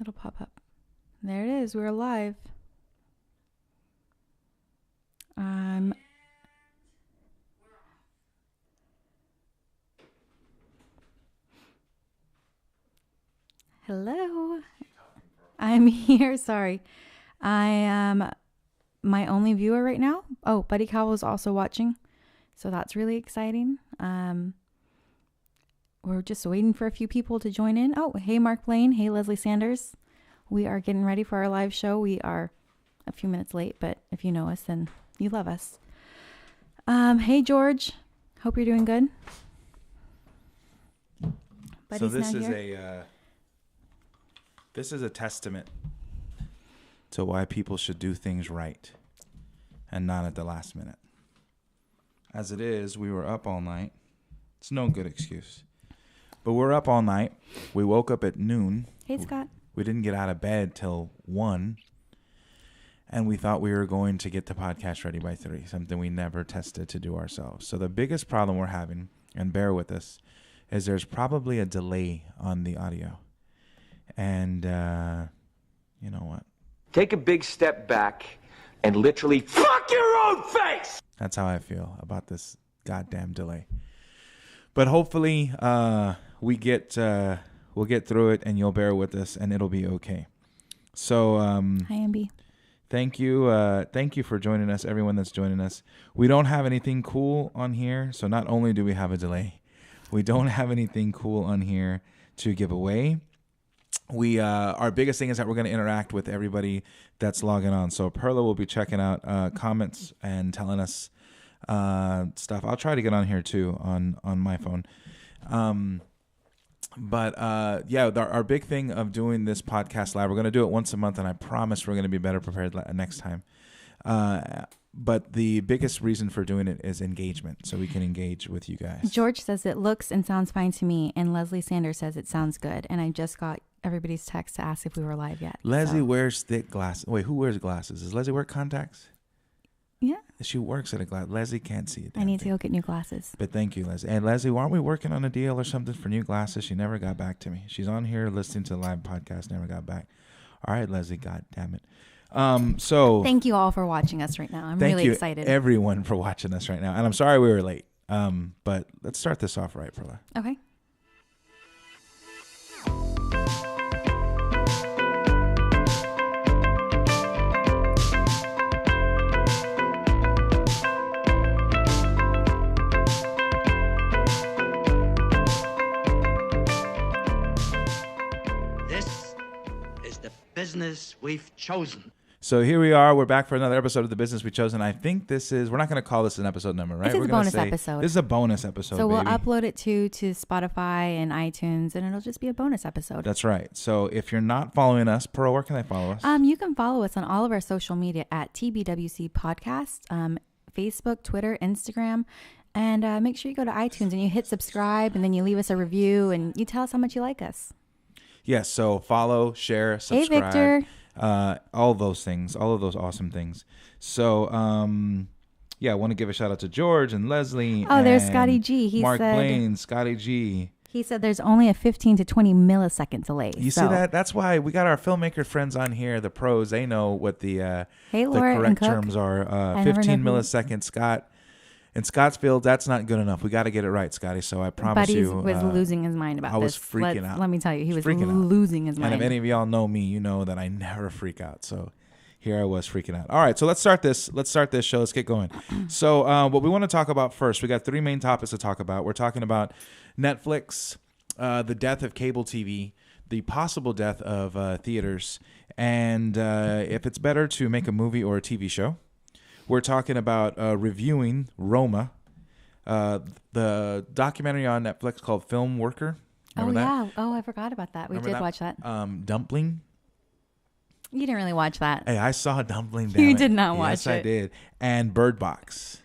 It'll pop up. There it is. We're live. Hello. I'm here. Sorry. I am my only viewer right now. Oh, Buddy Cowell is also watching. So that's really exciting. We're just waiting for a few people to join in. Oh, hey, Mark Blaine. Hey, Leslie Sanders. We are getting ready for our live show. We are a few minutes late, but if you know us, then you love us. Hey, George. Hope you're doing good. Buddy's so this is a testament to why people should do things right and not at the last minute. As it is, we were up all night. It's no good excuse. But we're up all night. We woke up at noon. Hey, Scott. We didn't get out of bed till 1. And we thought we were going to get the podcast ready by 3, something we never tested to do ourselves. So the biggest problem we're having, and bear with us, is there's probably a delay on the audio. And you know what? Take a big step back and literally fuck your own face! That's how I feel about this goddamn delay. But hopefully we'll get through it and you'll bear with us and it'll be okay. So hi, MB. Thank you for joining us, everyone that's joining us. We don't have anything cool on here, so not only do we have a delay, we don't have anything cool on here to give away. We our biggest thing is that we're going to interact with everybody that's logging on. So Perla will be checking out comments and telling us stuff. I'll try to get on here too on my phone. But our big thing of doing this podcast live, we're going to do it once a month, and I promise we're going to be better prepared next time. But the biggest reason for doing it is engagement, so we can engage with you guys. George says it looks and sounds fine to me, and Leslie Sanders says it sounds good. And I just got everybody's text to ask if we were live yet. Leslie wears thick glasses. Wait, who wears glasses? Does Leslie wear contacts? Yeah. She works at a glass. Leslie can't see it. I need to go get new glasses. But thank you, Leslie. And Leslie, aren't we working on a deal or something for new glasses? She never got back to me. She's on here listening to the live podcast, never got back. All right, Leslie, God damn it. So thank you all for watching us right now. I'm really excited. Thank you, everyone, for watching us right now. And I'm sorry we were late. But let's start this off right, Perla. Okay. Business we've chosen. So here we are. We're back for another episode of The Business We've Chosen. I think we're not going to call this an episode number, right? This is a bonus episode. This is a bonus episode, so we'll upload it to Spotify and iTunes, and it'll just be a bonus episode. That's right. So if you're not following us, Pearl, where can they follow us? You can follow us on all of our social media at TBWC Podcast, Facebook, Twitter, Instagram. And make sure you go to iTunes and you hit subscribe, and then you leave us a review, and you tell us how much you like us. Yes, so follow, share, subscribe. Hey, Victor. All those things, all of those awesome things. So, I want to give a shout out to George and Leslie. Oh, there's Scotty G. Mark Blaine, Scotty G. He said there's only a 15 to 20 millisecond delay. You see that? That's why we got our filmmaker friends on here, the pros. They know what the correct terms are. 15 milliseconds, Scott. In Scottsfield, that's not good enough. We got to get it right, Scotty. So I promise Buddy you. was losing his mind about this. I was freaking out. Let me tell you, he was losing his mind. And if any of y'all know me, you know that I never freak out. So here I was freaking out. All right, so let's start this. Let's start this show. Let's get going. So what we want to talk about first, we got 3 main topics to talk about. We're talking about Netflix, the death of cable TV, the possible death of theaters, and if it's better to make a movie or a TV show. We're talking about reviewing Roma, the documentary on Netflix called Film Worker. Remember that? Oh, I forgot about that. We did watch that. Dumpling. You didn't really watch that. Hey, I saw Dumpling. You did not watch it. Yes, I did. And Bird Box.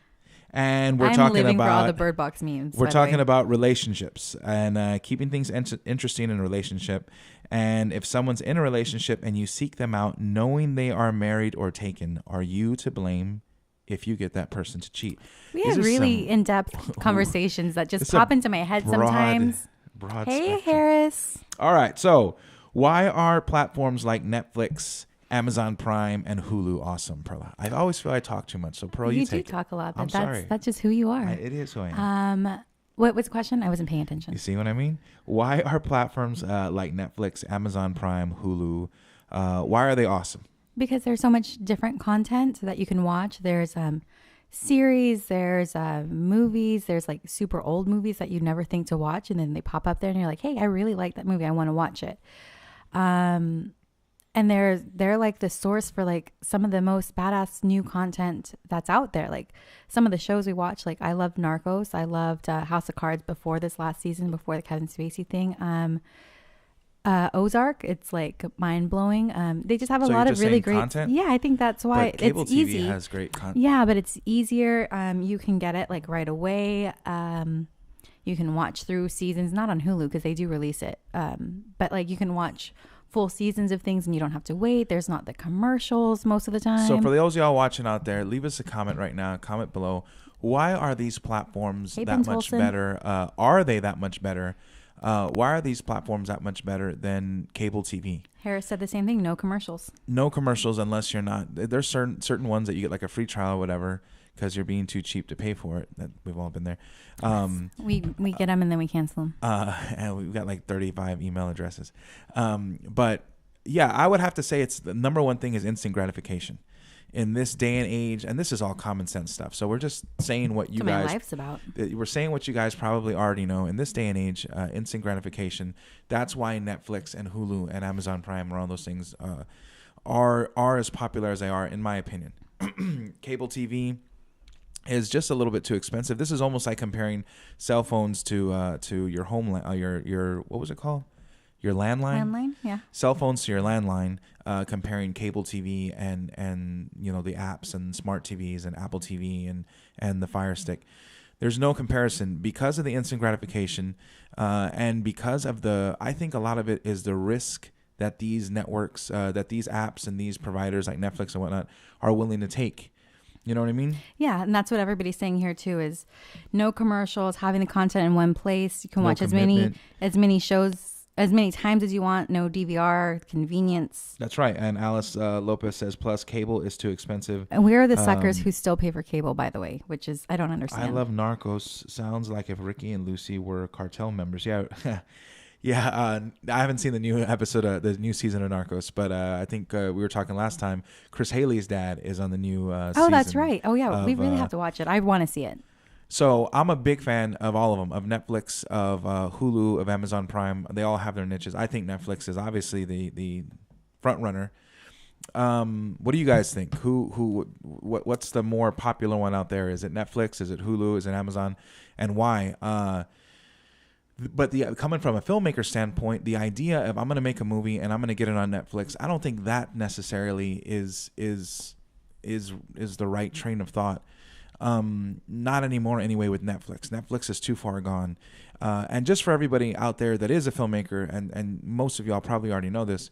And we're I'm talking living about for all the Bird Box memes. We're talking about relationships and keeping things interesting in a relationship. And if someone's in a relationship and you seek them out knowing they are married or taken, are you to blame if you get that person to cheat? We have really in-depth conversations that just pop into my head sometimes. Broad hey, spectrum. Harris. All right. So Why are platforms like Netflix, Amazon Prime, and Hulu awesome, Perla? I always feel I talk too much, so Pearl, you You take do it. talk a lot, but I'm sorry. that's just who you are. It is who I am. What was the question? I wasn't paying attention. You see what I mean? Why are platforms like Netflix, Amazon Prime, Hulu, why are they awesome? Because there's so much different content that you can watch. There's series, there's movies, there's like super old movies that you'd never think to watch, and then they pop up there and you're like, hey, I really like that movie, I want to watch it. And they're like the source for like some of the most badass new content that's out there. Like some of the shows we watch, like I loved Narcos, I loved House of Cards before this last season, before the Kevin Spacey thing. Ozark, it's like mind blowing. They just have a So lot you're of just really saying great content? Yeah, I think that's why But cable it's TV easy. has great content. Yeah, but it's easier. You can get it like right away. You can watch through seasons, not on Hulu because they do release it. But like you can watch full seasons of things and you don't have to wait. There's not the commercials most of the time. So for those of y'all watching out there, leave us a comment right now. Comment below. Why are these platforms Hey, that Ben much Tolson. better? Are they that much better? Why are these platforms that much better than cable TV? Harris said the same thing. No commercials. No commercials unless you're not. There's certain ones that you get like a free trial or whatever because you're being too cheap to pay for it. That we've all been there. We get them and then we cancel them. And we've got like 35 email addresses. But yeah, I would have to say it's the number one thing is instant gratification in this day and age. And this is all common sense stuff. So we're just saying what you That's what my guys, life's about. we're saying what you guys probably already know in this day and age, instant gratification. That's why Netflix and Hulu and Amazon Prime and all those things, are as popular as they are, in my opinion. Cable TV is just a little bit too expensive. This is almost like comparing cell phones to your home your what was it called? Your landline. Landline, yeah. Cell phones to your landline, comparing cable TV and you know the apps and smart TVs and Apple TV and the Fire Stick. There's no comparison because of the instant gratification, and because of I think a lot of it is the risk that these networks, that these apps and these providers like Netflix and whatnot are willing to take. You know what I mean? Yeah, and that's what everybody's saying here too is no commercials, having the content in one place. You can No watch commitment. as many shows as many times as you want, no DVR, convenience. That's right. And Alice Lopez says, plus cable is too expensive. And we are the suckers who still pay for cable, by the way, which is, I don't understand. I love Narcos. Sounds like if Ricky and Lucy were cartel members. Yeah. Yeah. I haven't seen the new episode, the new season of Narcos, but I think we were talking last time. Chris Haley's dad is on the new season. Oh, that's right. Oh, yeah. We really have to watch it. I want to see it. So I'm a big fan of all of them, of Netflix, of Hulu, of Amazon Prime. They all have their niches. I think Netflix is obviously the front runner. What do you guys think? What's the more popular one out there? Is it Netflix? Is it Hulu? Is it Amazon? And why? But coming from a filmmaker standpoint, the idea of I'm going to make a movie and I'm going to get it on Netflix, I don't think that necessarily is the right train of thought. Not anymore anyway with Netflix. Netflix is too far gone. And just for everybody out there that is a filmmaker, and most of y'all probably already know this,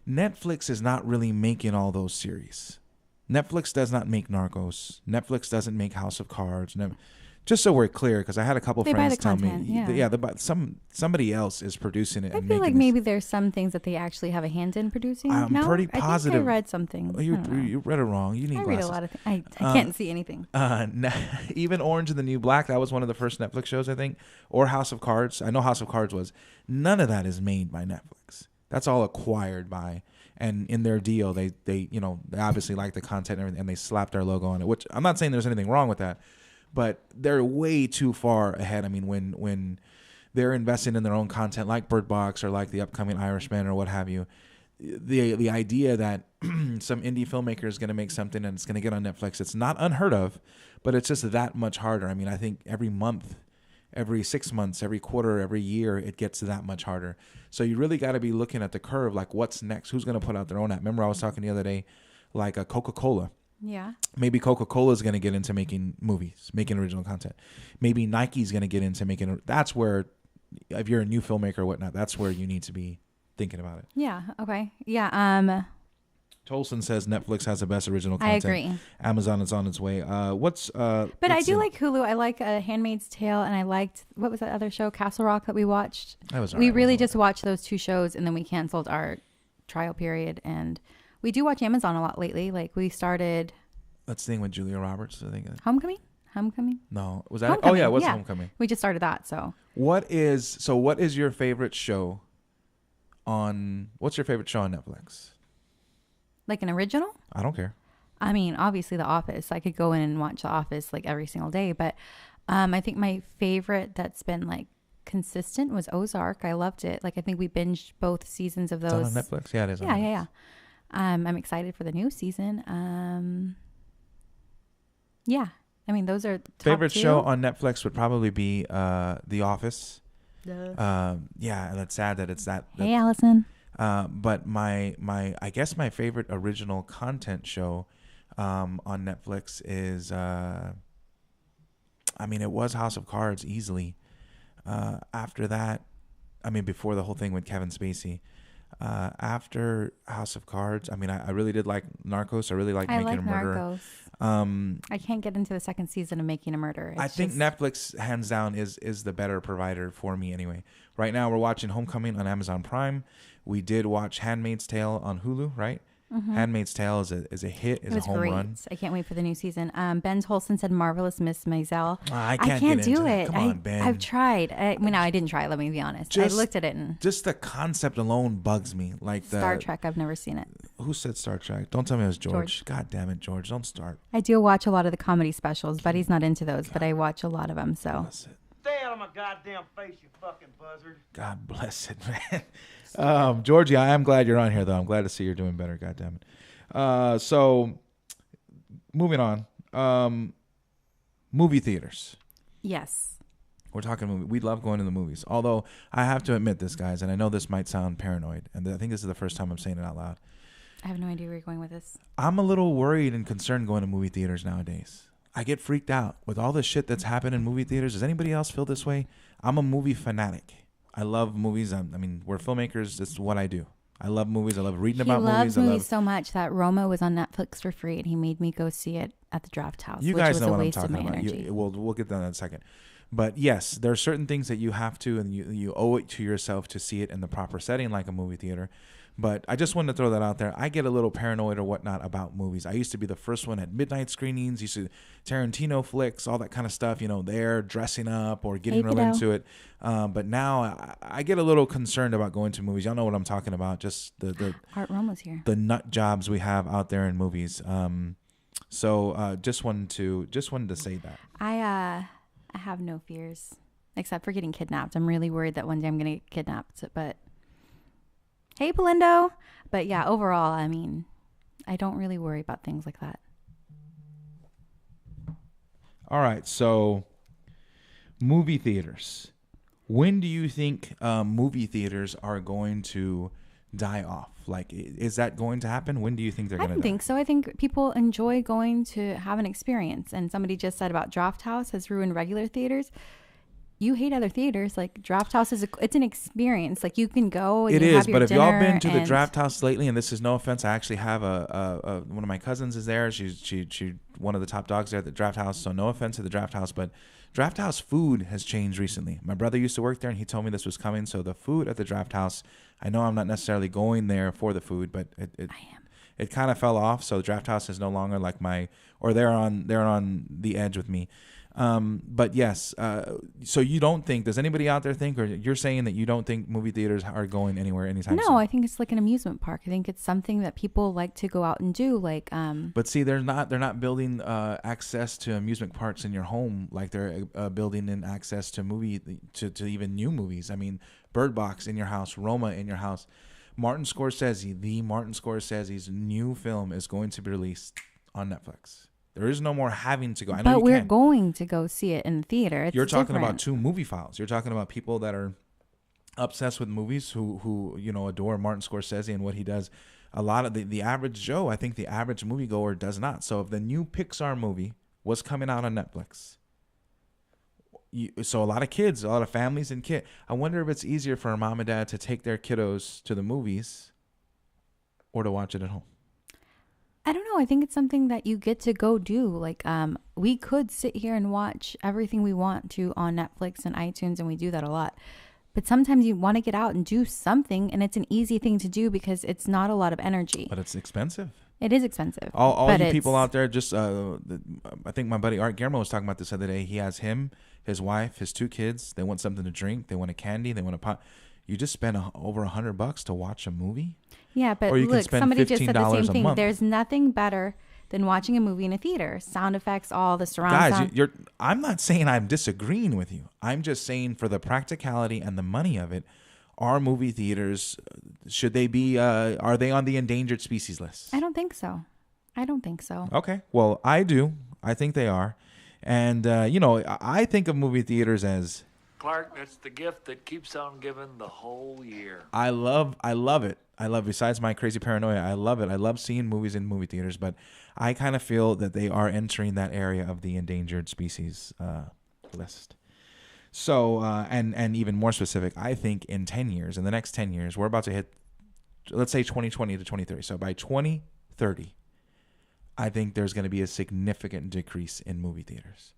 Netflix is not really making all those series. Netflix does not make Narcos. Netflix doesn't make House of Cards. Just so we're clear, because I had a couple They buy friends the tell content, me, yeah. somebody else is producing it. I and feel like making maybe there's some things that they actually have a hand in producing. I'm no? pretty I positive. think I read something. this. I don't know. You read it wrong. You need I glasses. read a lot of things. I can't see anything. Even Orange and the New Black, that was one of the first Netflix shows, I think, or House of Cards. I know House of Cards was. None of that is made by Netflix. That's all acquired by, and in their deal, they obviously like the content and everything, and they slapped our logo on it, which I'm not saying there's anything wrong with that, but they're way too far ahead. I mean, when they're investing in their own content like Bird Box or like the upcoming Irishman or what have you, the idea that some indie filmmaker is going to make something and it's going to get on Netflix, it's not unheard of, but it's just that much harder. I mean, I think every month, every 6 months, every quarter, every year, it gets that much harder. So you really got to be looking at the curve, like what's next? Who's going to put out their own app? Remember I was talking the other day, like a Coca-Cola. Yeah. Maybe Coca-Cola is going to get into making movies, making original content. Maybe Nike's going to get into making. That's where, if you're a new filmmaker or whatnot, that's where you need to be thinking about it. Yeah. Okay. Yeah. Tolson says Netflix has the best original I content. agree. Amazon is on its way. But I do like Hulu. I like Handmaid's Tale, and I liked, what was that other show, Castle Rock, that we watched. That was we alright, really wasn't just watched those 2 shows, and then we canceled our trial period. And we do watch Amazon a lot lately. Like we started That's the thing with Julia Roberts. I think. Homecoming. No, was that? Homecoming, Oh yeah, it was yeah. Homecoming. We just started that. So What is your favorite show on? What's your favorite show on Netflix? like an original. I don't care. I mean, obviously The Office. I could go in and watch The Office like every single day, but I think my favorite that's been like consistent was Ozark. I loved it. Like I think we binged both seasons of It's those. on Netflix. Yeah, it is. On Yeah, Netflix. yeah. I'm excited for the new season. Yeah. I mean, those are top Favorite 2. show on Netflix would probably be The Office. Yeah, and it's sad that it's that. Hey, Allison. But my I guess my favorite original content show on Netflix is I mean, it was House of Cards easily. After that, I mean, before the whole thing with Kevin Spacey. After House of Cards, I mean, I really did like Narcos. I really like I Making like a Murderer. Narcos. I can't get into the second season of Making a Murderer. I think Netflix, hands down, is the better provider for me anyway. Right now, we're watching Homecoming on Amazon Prime. We did watch Handmaid's Tale on Hulu, right? Handmaid's Tale is a hit, is It a was home great. run. I can't wait for the new season. Ben Tolson said Marvelous Miss Maisel. I can't can't get do into it. Come on, Ben. I've tried. I mean, no, I didn't try. Let me be honest. I looked at it and Just the concept alone bugs me. Like Star Trek. I've never seen it. Who said Star Trek? Don't tell me it was George. George. God damn it, George! Don't start. I do watch a lot of the comedy specials, but he's not into those. But I watch a lot of them. So Bless it. Stay out of my goddamn face, you fucking buzzard. God bless it, man. Georgie, I am glad you're on here, though. I'm glad to see you're doing better. God damn it. So, moving on. Movie theaters. yes, We're talking movie. We love going to the movies. Although, I have to admit this, guys, and I know this might sound paranoid, and I think this is the first time I'm saying it out loud. I have no idea where you're going with this. I'm a little worried and concerned going to movie theaters nowadays. I get freaked out with all the shit that's happened in movie theaters. Does anybody else feel this way? I'm a movie fanatic. I love movies. I mean, we're filmmakers. That's what I do. I love movies. I love reading about He loves movies. movies so much that Roma was on Netflix for free, and he made me go see it at the Draft House. You which guys was know a what I'm waste of talking my about. energy. We'll get to that in a second. But yes, there are certain things that you have to, and you owe it to yourself to see it in the proper setting, like a movie theater. But I just wanted to throw that out there. I get a little paranoid or whatnot about movies. I used to be the first one at midnight screenings, used to Tarantino flicks, all that kind of stuff, there dressing up or getting real into it. But now I get a little concerned about going to movies. Y'all know what I'm talking about. Just the Art Roma's here. the nut jobs we have out there in movies. So just wanted to say that. I have no fears except for getting kidnapped. I'm really worried that one day I'm going to get kidnapped. But hey, Palindo. But yeah, overall, I mean, I don't really worry about things like that. All right, so movie theaters. When do you think movie theaters are going to die off? Like, is that going to happen? When do you think they're I going to don't die? think so. I think people enjoy going to have an experience. And somebody just said about Draft House has ruined regular theaters. You hate other theaters. Like Draft House it's an experience. Like you can go. And It you is, have your but if y'all dinner been to the and- Draft House lately, and this is no offense, I actually have a one of my cousins is there. She one of the top dogs there at the Draft House. So no offense to the Draft House, but Draft House food has changed recently. My brother used to work there, and he told me this was coming. So the food at the Draft House, I know I'm not necessarily going there for the food, but it kind of fell off. So Draft House is no longer like they're on the edge with me. But yes, so you don't think, does anybody out there think, or you're saying that you don't think movie theaters are going anywhere anytime soon? No, I think it's like an amusement park. I think it's something that people like to go out and do. Like, But see, they're not building access to amusement parks in your home like they're building in access to even new movies. I mean, Bird Box in your house, Roma in your house. The Martin Scorsese's new film is going to be released on Netflix. There is no more having to go. I know but we're can. going to go see it in the theater. It's You're talking about different. two movie files. You're talking about people that are obsessed with movies who adore Martin Scorsese and what he does. A lot of the average Joe, I think the average moviegoer does not. So if the new Pixar movie was coming out on Netflix, so a lot of kids, a lot of families and kids, I wonder if it's easier for a mom and dad to take their kiddos to the movies or to watch it at home. I don't know. I think it's something that you get to go do. Like, we could sit here and watch everything we want to on Netflix and iTunes, and we do that a lot. But sometimes you want to get out and do something, and it's an easy thing to do because it's not a lot of energy. But it's expensive. It is expensive. All you people out there, just I think my buddy Art Guillermo was talking about this the other day. He has his wife, his 2 kids. They want something to drink. They want a candy. They want a pot. You just spend over $100 to watch a movie. Yeah, but or you look, can spend somebody just said the $15 same a thing. month. There's nothing better than watching a movie in a theater. Sound effects, all the surround Guys, sound. I'm not saying I'm disagreeing with you. I'm just saying for the practicality and the money of it, are movie theaters, should they be, are they on the endangered species list? I don't think so. Okay. Well, I do. I think they are. And, I think of movie theaters as... Clark, that's the gift that keeps on giving the whole year. I love it. Besides my crazy paranoia, I love it. I love seeing movies in movie theaters, but I kind of feel that they are entering that area of the endangered species list. So, and even more specific, I think in the next 10 years, we're about to hit, let's say 2020 to 2030. So by 2030, I think there's going to be a significant decrease in movie theaters.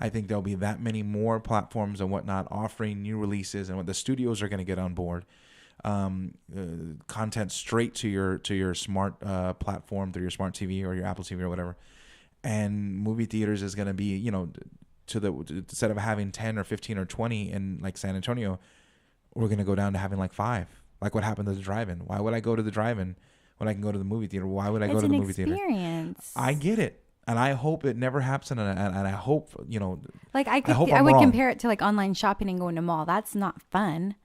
I think there'll be that many more platforms and whatnot offering new releases, and what the studios are going to get on board, content straight to your smart platform through your smart TV or your Apple TV or whatever. And movie theaters is going to be, instead of having 10 or 15 or 20 in like San Antonio, we're going to go down to having like 5, like what happened to the drive-in. Why would I go to the drive-in when I can go to the movie theater? Why would I go to the movie theater? It's an experience. I get it. And I hope it never happens, and I hope, Like I would wrong. compare it to like online shopping and going to mall. That's not fun.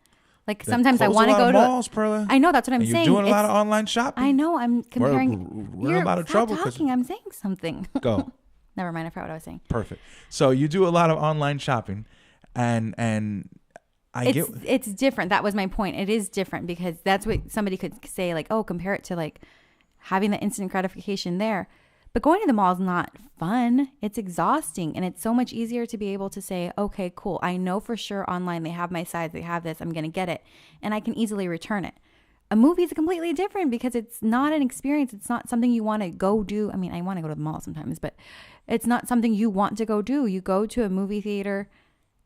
Like sometimes I want to to go to malls, Perla. I know, that's what I'm And saying. You're doing a lot of online shopping. I know. I'm comparing. We're in a lot of trouble. Stop talking. I'm saying something. Go. Never mind. I forgot what I was saying. Perfect. So you do a lot of online shopping, and it's different. That was my point. It is different because that's what somebody could say. Like, oh, compare it to like having the instant gratification there. But going to the mall is not fun. It's exhausting. And it's so much easier to be able to say, okay, cool. I know for sure online they have my size. They have this. I'm going to get it. And I can easily return it. A movie is completely different because it's not an experience. It's not something you want to go do. I mean, I want to go to the mall sometimes, but it's not something you want to go do. You go to a movie theater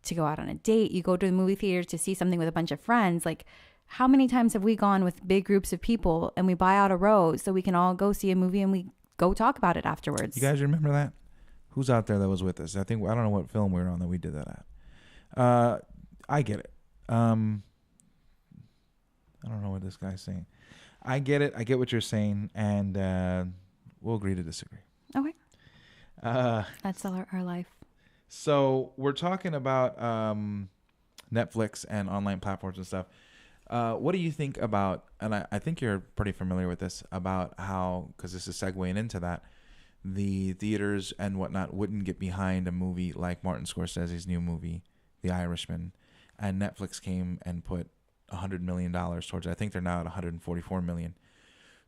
to go out on a date. You go to the movie theater to see something with a bunch of friends. Like, how many times have we gone with big groups of people and we buy out a row so we can all go see a movie and we go talk about it afterwards? You guys remember that? Who's out there that was with us? I don't know what film we were on that we did that at. I get it. I don't know what this guy's saying. I get it. I get what you're saying, and we'll agree to disagree. Okay. That's our life. So we're talking about Netflix and online platforms and stuff. What do you think about, and I think you're pretty familiar with this, about how, because this is segueing into that, the theaters and whatnot wouldn't get behind a movie like Martin Scorsese's new movie, The Irishman, and Netflix came and put $100 million towards it. I think they're now at $144 million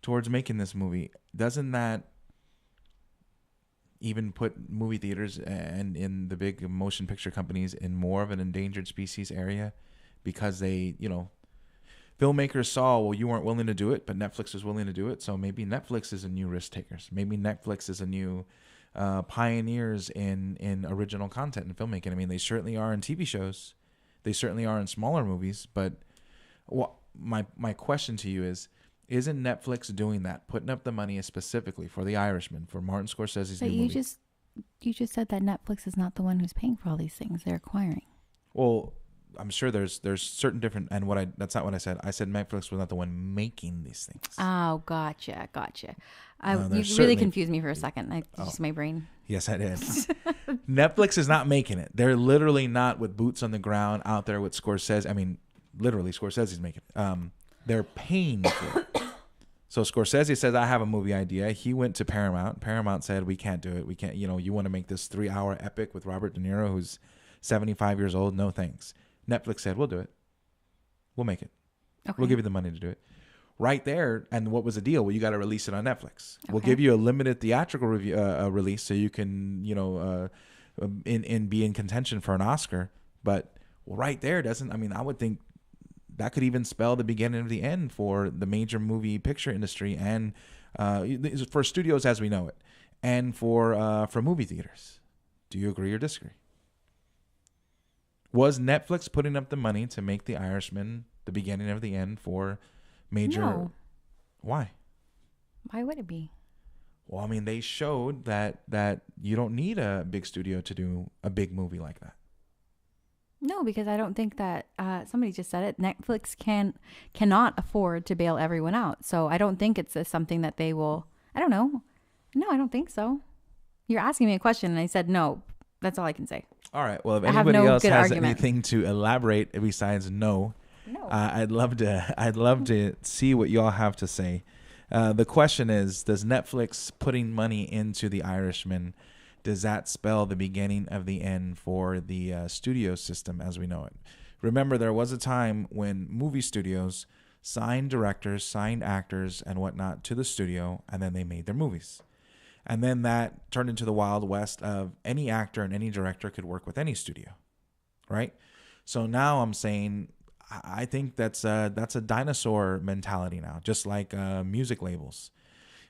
towards making this movie. Doesn't that even put movie theaters and in the big motion picture companies in more of an endangered species area? Because they, filmmakers saw, well, you weren't willing to do it, but Netflix was willing to do it. So maybe Netflix is a new risk takers. Maybe Netflix is a new pioneers in original content and filmmaking. I mean, they certainly are in TV shows. They certainly are in smaller movies. But my question to you is, isn't Netflix doing that, putting up the money specifically for The Irishman, for Martin Scorsese's new movie? You just said that Netflix is not the one who's paying for all these things. They're acquiring. Well, I'm sure there's certain different, and that's not what I said. I said Netflix was not the one making these things. Oh, gotcha. You really confused me for a second. Just my brain. Yes, I did. Netflix is not making it. They're literally not with boots on the ground out there with Scorsese. I mean, literally, Scorsese's making it. They're paying for it. So Scorsese says, I have a movie idea. He went to Paramount. Paramount said, we can't do it. We can't, you want to make this 3-hour epic with Robert De Niro, who's 75 years old? No, thanks. Netflix said, we'll do it. We'll make it. Okay. We'll give you the money to do it. Right there. And what was the deal? Well, you got to release it on Netflix. Okay. We'll give you a limited theatrical release so you can, be in contention for an Oscar. But right there I would think that could even spell the beginning of the end for the major movie picture industry and for studios as we know it, and for movie theaters. Do you agree or disagree? Was Netflix putting up the money to make The Irishman the beginning of the end for major? No. Why? Why would it be? Well, I mean, they showed that you don't need a big studio to do a big movie like that. No, because I don't think that somebody just said it. Netflix cannot afford to bail everyone out. So I don't think it's something that they will. I don't know. No, I don't think so. You're asking me a question, and I said no. That's all I can say. All right. Well, if I have anybody no else good has argument. anything to elaborate besides no, I'd love to see what y'all have to say. The question is, does Netflix putting money into The Irishman, does that spell the beginning of the end for the studio system as we know it? Remember, there was a time when movie studios signed directors, signed actors, and whatnot to the studio, and then they made their movies. And then that turned into the Wild West of any actor and any director could work with any studio, right? So now I'm saying I think that's a dinosaur mentality now, just like music labels.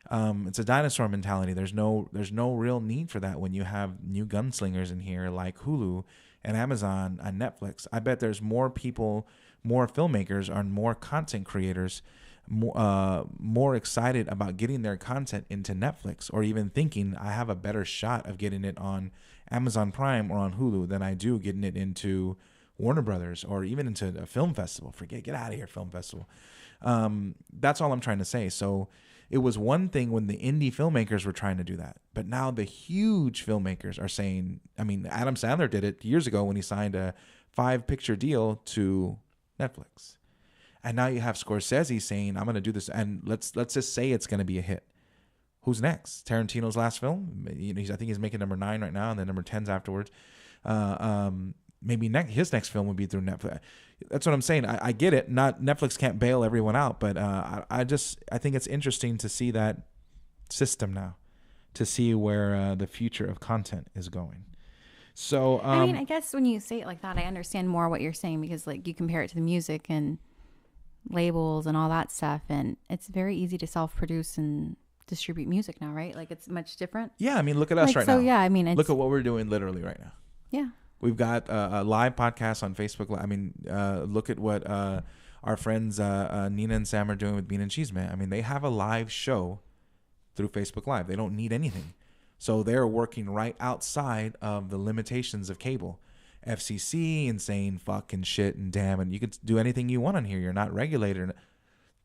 It's a dinosaur mentality. There's no real need for that when you have new gunslingers in here like Hulu and Amazon and Netflix. I bet there's more people, more filmmakers, and more content creators more excited about getting their content into Netflix, or even thinking I have a better shot of getting it on Amazon Prime or on Hulu than I do getting it into Warner Brothers or even into a film festival. Get out of here, film festival. That's all I'm trying to say. So it was one thing when the indie filmmakers were trying to do that, but now the huge filmmakers are saying, I mean, Adam Sandler did it years ago when he signed a 5-picture deal to Netflix. And now you have Scorsese saying, I'm going to do this. And let's just say it's going to be a hit. Who's next? Tarantino's last film? I think he's making number 9 right now, and then number 10's afterwards. Maybe his next film would be through Netflix. That's what I'm saying. I get it. Not Netflix can't bail everyone out, but I think it's interesting to see that system now, to see where the future of content is going. So I mean, I guess when you say it like that, I understand more what you're saying, because like you compare it to the music and labels and all that stuff, and it's very easy to self-produce and distribute music now, right? Like it's much different. Yeah, I mean, look at us right now. So yeah, I mean, look at what we're doing literally right now. Yeah. We've got a live podcast on Facebook. I mean, look at what our friends Nina and Sam are doing with Bean and Cheese Man. I mean, they have a live show through Facebook Live. They don't need anything. So they're working right outside of the limitations of cable. FCC and saying fuck and shit and damn, and you could do anything you want on here. You're not regulated.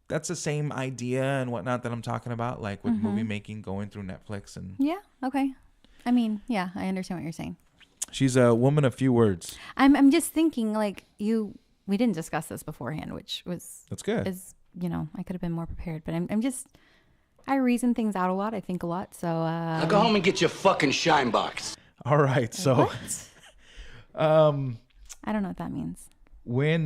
That's the same idea and whatnot that I'm talking about, like with movie making going through Netflix. And yeah, okay. I mean, yeah, I understand what you're saying. She's a woman of few words. I'm just thinking, like, we didn't discuss this beforehand, which was that's good. I could have been more prepared, but I reason things out a lot. I think a lot. So now go home and get your fucking shine box. All right, so what? I don't know what that means. When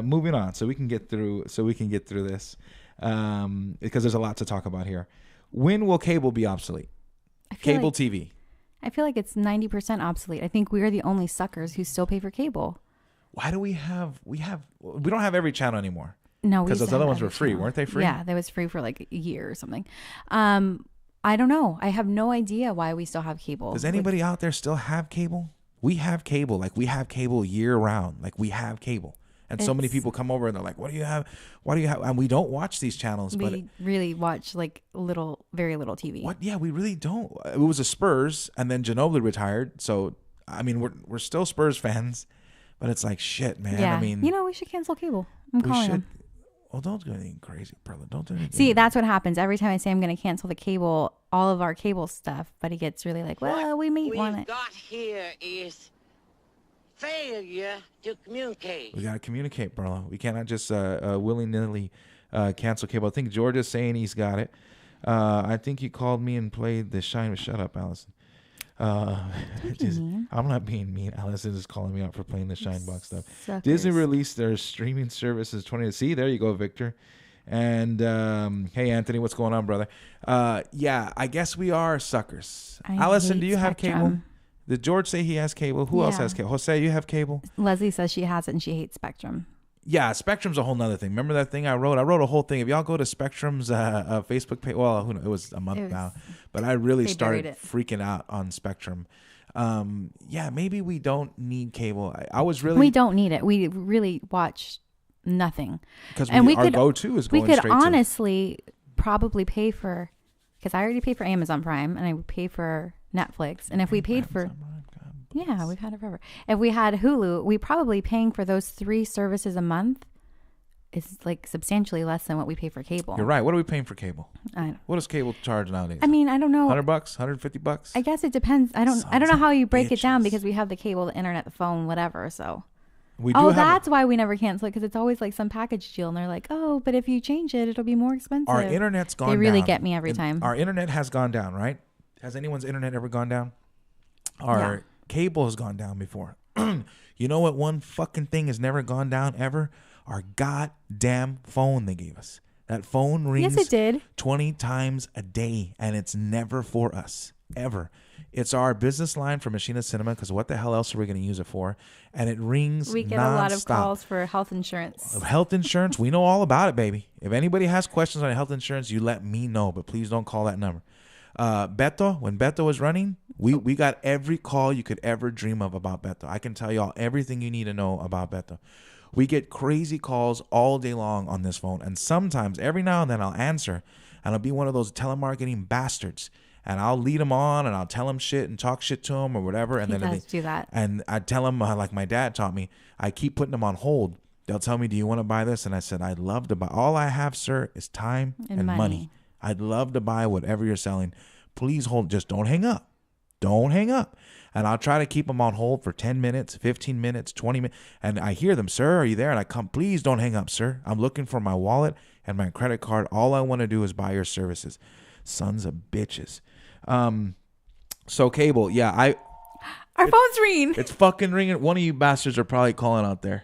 moving on, so we can get through this, because there's a lot to talk about here. When will cable be obsolete? Cable TV. I feel like it's 90% obsolete. I think we are the only suckers who still pay for cable. Why do we don't have every channel anymore? No, because those other ones were free, weren't they? Free? Yeah, that was free for like a year or something. I don't know. I have no idea why we still have cable. Does anybody out there still have cable? We have cable. Like, we have cable year round. Like, we have cable. And so many people come over and they're like, what do you have? Why do you have? And we don't watch these channels. We really watch like very little TV. What? Yeah, we really don't. It was a Spurs, and then Ginobili retired. So, I mean, we're still Spurs fans, but it's like, shit, man. Yeah. I mean, we should cancel cable. I'm calling them. Well, don't do anything crazy, Perla. Don't do anything. See, that's what happens. Every time I say I'm going to cancel the cable, all of our cable stuff, but he gets really like, well, we may want it. What we've got here is failure to communicate. We got to communicate, Perla. We cannot just willy-nilly cancel cable. I think George is saying he's got it. I think he called me and played the Shine. Shut up, Allison. I'm not being mean. Allison is calling me out for playing the Shine Box stuff. Suckers. Disney released their streaming services 20. See, there you go, Victor. And hey, Anthony, what's going on, brother? Yeah, I guess we are suckers. Allison, do you have cable? Did George say he has cable? Who else has cable? Jose, you have cable? Leslie says she has it and she hates Spectrum. Yeah, Spectrum's a whole nother thing. Remember that thing I wrote? I wrote a whole thing. If y'all go to Spectrum's Facebook page, well, who knows? It was a month now, but I really started freaking out on Spectrum. Yeah, maybe we don't need cable. I was really. We don't need it. We really watch nothing. Because our go-to is going straight to. We could honestly probably pay for, because I already pay for Amazon Prime and I would pay for Netflix. And if we paid for. Yeah, we've had it forever. If we had Hulu, we probably paying for those 3 services a month is like substantially less than what we pay for cable. You're right. What are we paying for cable? I don't. What does cable charge nowadays? I mean, I don't know. $100, $150. I guess it depends. I don't know how you break it down because we have the cable, the internet, the phone, whatever. So. That's why we never cancel it, because it's always like some package deal, and they're like, oh, but if you change it, it'll be more expensive. Our internet's gone down. They really get me every time. Our internet has gone down, right? Has anyone's internet ever gone down? Our cable has gone down before. You know what? One fucking thing has never gone down ever. Our goddamn phone they gave us. That phone rings. Yes, it did. 20 times a day, and it's never for us ever. It's our business line for Machina Cinema, because what the hell else are we going to use it for? And it rings. We get a lot of calls for health insurance. Health insurance, we know all about it, baby. If anybody has questions on health insurance, you let me know, but please don't call that number. Beto, when Beto was running, we got every call you could ever dream of about Beto. I can tell y'all everything you need to know about Beto. We get crazy calls all day long on this phone, and sometimes, every now and then, I'll answer, and I'll be one of those telemarketing bastards, and I'll lead them on, and I'll tell them shit and talk shit to them or whatever, and he does do that. And I tell them, like my dad taught me, I keep putting them on hold. They'll tell me, "Do you want to buy this?" And I said, "I'd love to buy. All I have, sir, is time and money. I'd love to buy whatever you're selling. Please hold. Just don't hang up. Don't hang up." And I'll try to keep them on hold for 10 minutes, 15 minutes, 20 minutes. And I hear them, "Sir, are you there?" And I come, "Please don't hang up, sir. I'm looking for my wallet and my credit card. All I want to do is buy your services." Sons of bitches. So cable, yeah, our phone's ringing. It's fucking ringing. One of you bastards are probably calling out there.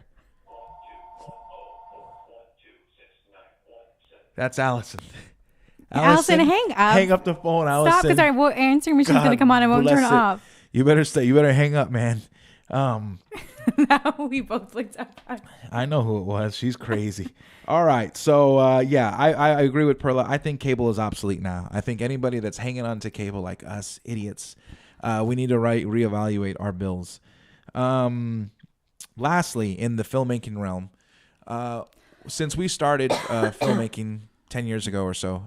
That's Allison. Allison, hang up. Hang up the phone, Allison. Stop, because our answering machine's going to come on and won't turn it off. You better stay. You better hang up, man. Now we both looked up. I know who it was. She's crazy. All right. So, I agree with Perla. I think cable is obsolete now. I think anybody that's hanging on to cable like us, idiots, we need to reevaluate our bills. Lastly, in the filmmaking realm, since we started filmmaking 10 years ago or so,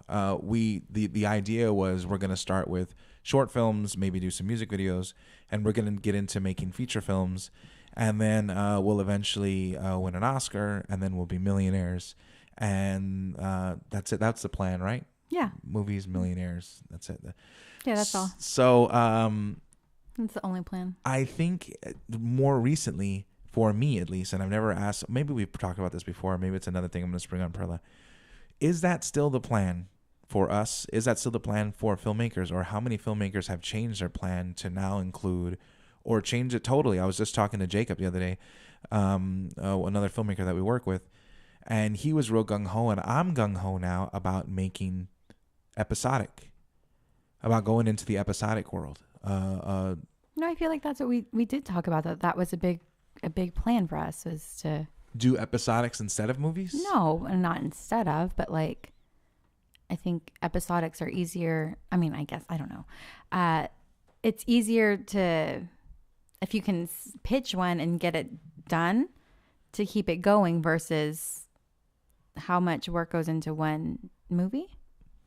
the idea was we're going to start with short films, maybe do some music videos, and we're going to get into making feature films, and then we'll eventually win an Oscar, and then we'll be millionaires, and that's it. That's the plan, right? Yeah. Movies, millionaires. That's it. Yeah, that's all. So that's the only plan. I think more recently, for me at least, and I've never asked, maybe we've talked about this before, maybe it's another thing I'm going to spring on Perla. Is that still the plan for us? Is that still the plan for filmmakers? Or how many filmmakers have changed their plan to now include or change it totally? I was just talking to Jacob the other day, another filmmaker that we work with, and he was real gung-ho, and I'm gung-ho now about making episodic, about going into the episodic world. No, I feel like that's what we did talk about. That was a big plan for us, was to do episodics instead of movies. No, not instead of, but like, I think episodics are easier. I mean, I guess, I don't know. It's easier to, if you can pitch one and get it done, to keep it going versus how much work goes into one movie.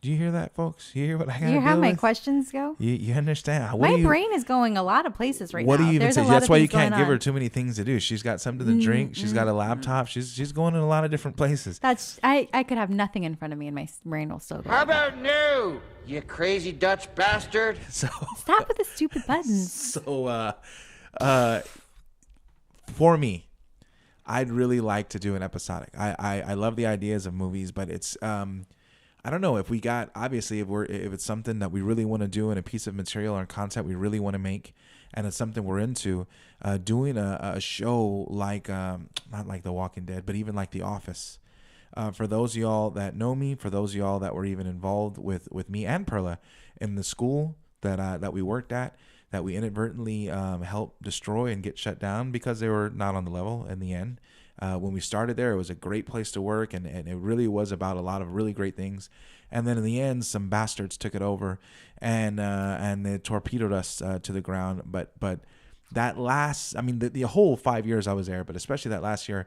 Do you hear that, folks? You hear what I got to do? You hear how my questions go? You understand? My brain is going a lot of places right now. What do you even say? That's why you can't give her too many things to do. She's got something to drink. She's got a laptop. She's going in a lot of different places. I could have nothing in front of me and my brain will still go. How about new, you crazy Dutch bastard? So stop with the stupid buttons. So, for me, I'd really like to do an episodic. I love the ideas of movies, but it's I don't know if we got, obviously, if it's something that we really want to do and a piece of material or content we really want to make, and it's something we're into, doing a show like, not like The Walking Dead, but even like The Office. For those of y'all that know me, for those of y'all that were even involved with me and Perla in the school that we worked at, that we inadvertently helped destroy and get shut down because they were not on the level in the end. When we started there, it was a great place to work, and it really was about a lot of really great things. And then in the end, some bastards took it over, and they torpedoed us to the ground. But that last, I mean, the whole 5 years I was there, but especially that last year,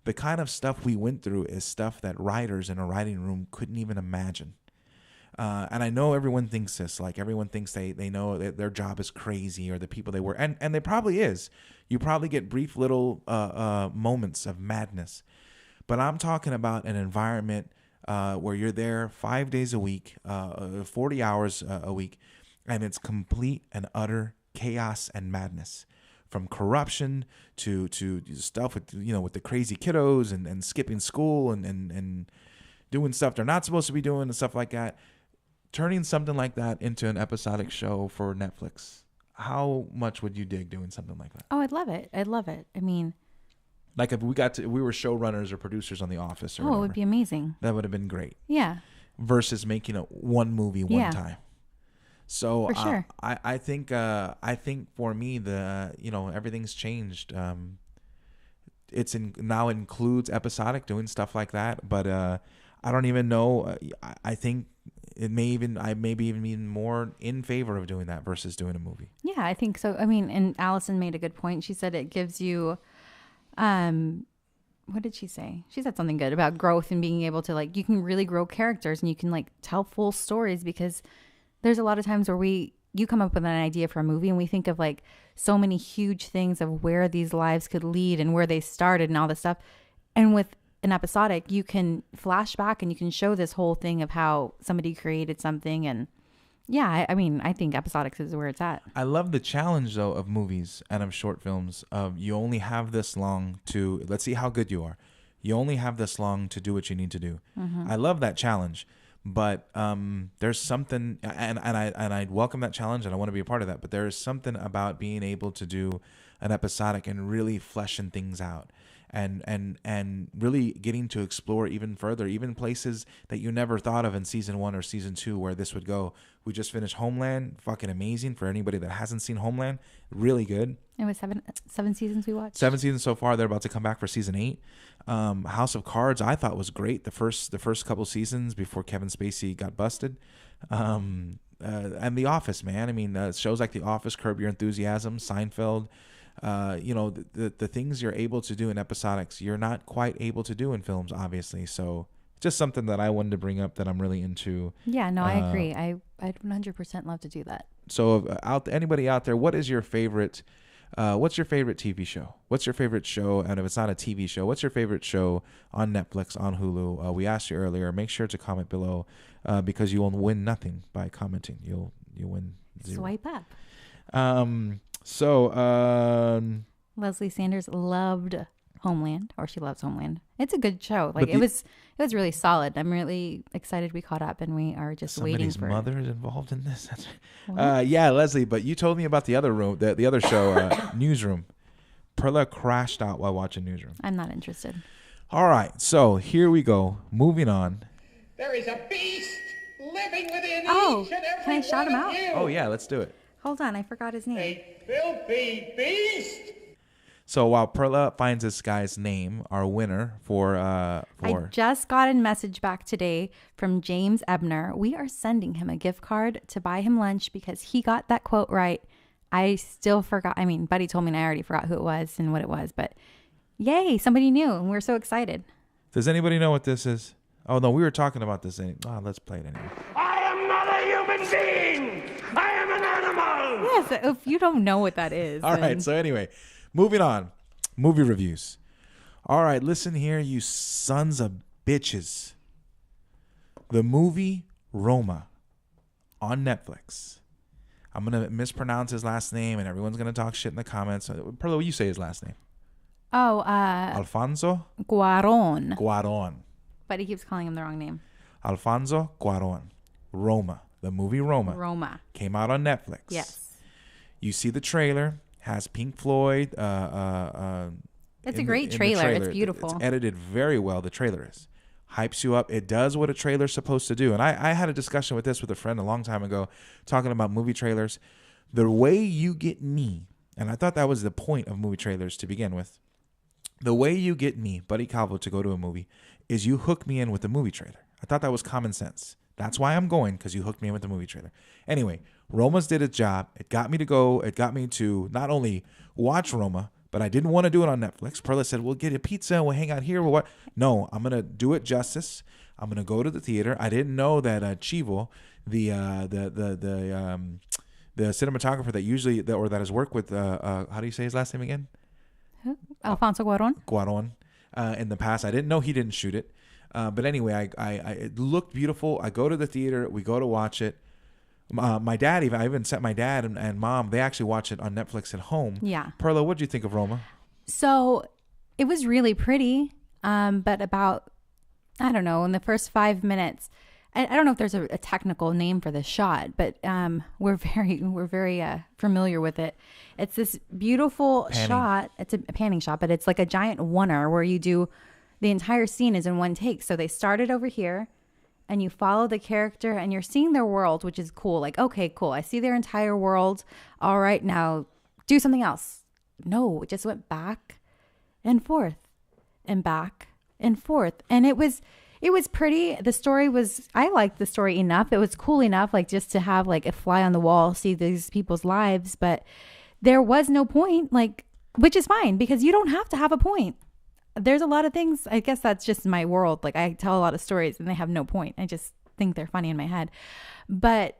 the kind of stuff we went through is stuff that writers in a writing room couldn't even imagine. And I know everyone thinks this, like everyone thinks they know that their job is crazy, or the people they work, and they probably is. You probably get brief little moments of madness, but I'm talking about an environment where you're there 5 days a week, 40 hours a week, and it's complete and utter chaos and madness. From corruption to stuff with with the crazy kiddos and skipping school and doing stuff they're not supposed to be doing and stuff like that. Turning something like that into an episodic show for Netflix, how much would you dig doing something like that? Oh, I'd love it. I mean, like if we were showrunners or producers on The Office, or it whatever, would be amazing. that would have been great. Yeah. Versus making one movie one time. So For sure. I think for me everything's changed. Now includes episodic, doing stuff like that, but I don't even know. I think I may be even more in favor of doing that versus doing a movie. Yeah, I think so. I mean, and Allison made a good point. She said it gives you, what did she say? She said something good about growth and being able to you can really grow characters and you can tell full stories, because there's a lot of times where you come up with an idea for a movie and we think of so many huge things of where these lives could lead and where they started and all this stuff. And with an episodic, you can flash back and you can show this whole thing of how somebody created something. And yeah, I mean, I think episodics is where it's at. I love the challenge though of movies and of short films of you only have this long to, let's see how good you are. You only have this long to do what you need to do. I love that challenge. But there's something, and I welcome that challenge, and I want to be a part of that. But there is something about being able to do an episodic and really fleshing things out, and really getting to explore even further, even places that you never thought of in season 1 or season 2 where this would go. We just finished Homeland, fucking amazing for anybody that hasn't seen Homeland, really good. It was seven seasons we watched. 7 seasons so far. They're about to come back for season 8. House of Cards, I thought was great. The first couple seasons before Kevin Spacey got busted. And The Office, man. I mean, shows like The Office, Curb Your Enthusiasm, Seinfeld. The things you're able to do in episodics, you're not quite able to do in films, obviously. So just something that I wanted to bring up that I'm really into. Yeah, no, I agree. I'd 100% love to do that. So anybody out there, what is your favorite? What's your favorite TV show? What's your favorite show? And if it's not a TV show, what's your favorite show on Netflix, on Hulu? We asked you earlier. Make sure to comment below because you will win nothing by commenting. You'll win 0. Swipe up. Leslie Sanders loved Homeland, or she loves Homeland. It's a good show. It was really solid. I'm really excited we caught up, and we are just waiting for. Somebody's mother is involved in this. Yeah, Leslie. But you told me about the other room, the other show, Newsroom. Perla crashed out while watching Newsroom. I'm not interested. All right, so here we go. Moving on. There is a beast living within each and every can I shout him out? Oh yeah, let's do it. Hold on, I forgot his name. A filthy beast. So while Perla finds this guy's name, our winner for I just got a message back today from James Ebner. We are sending him a gift card to buy him lunch because he got that quote right. I still forgot. I mean, Buddy told me and I already forgot who it was and what it was, but yay, somebody knew and we're so excited. Does anybody know what this is? Oh no, we were talking about this. Let's play it anyway. I am not a human being. I am an animal. Yes, if you don't know what that is. All right, so anyway. Moving on, movie reviews. All right, listen here, you sons of bitches. The movie Roma on Netflix. I'm going to mispronounce his last name, and everyone's going to talk shit in the comments. Perla, what you say his last name? Oh, Alfonso? Cuarón. But he keeps calling him the wrong name. Alfonso Cuarón. Roma, the movie Roma. Came out on Netflix. Yes. You see the trailer. Has Pink Floyd. It's a great trailer. It's beautiful. It's edited very well. The trailer is. Hypes you up. It does what a trailer's supposed to do. And I had a discussion with a friend a long time ago talking about movie trailers. The way you get me, and I thought that was the point of movie trailers to begin with, The way you get me, Buddy Calvo, to go to a movie is you hook me in with the movie trailer. I thought that was common sense. That's why I'm going, because you hooked me in with the movie trailer. Anyway, Roma's did its job. It got me to go. It got me to not only watch Roma, but I didn't want to do it on Netflix. Perla said, we'll get a pizza and we'll hang out here. What? No, I'm going to do it justice. I'm going to go to the theater. I didn't know that Chivo, the cinematographer that has worked with, how do you say his last name again? Alfonso Cuarón. Cuarón. In the past, I didn't know he didn't shoot it. But anyway, it looked beautiful. I go to the theater. We go to watch it. My dad, I even sent my dad and mom. They actually watch it on Netflix at home. Yeah. Perla, what did you think of Roma? So it was really pretty. But about, I don't know, in the first 5 minutes, I don't know if there's a technical name for this shot, but we're very familiar with it. It's this beautiful shot. It's a panning shot, but it's like a giant oneer where you do the entire scene is in one take. So they started over here and you follow the character and you're seeing their world, which is cool. Like, okay, cool. I see their entire world. All right, now do something else. No, it just went back and forth and back and forth. And it was pretty. The story was, I liked the story enough. It was cool enough, like just to have like a fly on the wall, see these people's lives. But there was no point, like, which is fine because you don't have to have a point. There's a lot of things. I guess that's just my world. Like I tell a lot of stories and they have no point. I just think they're funny in my head. But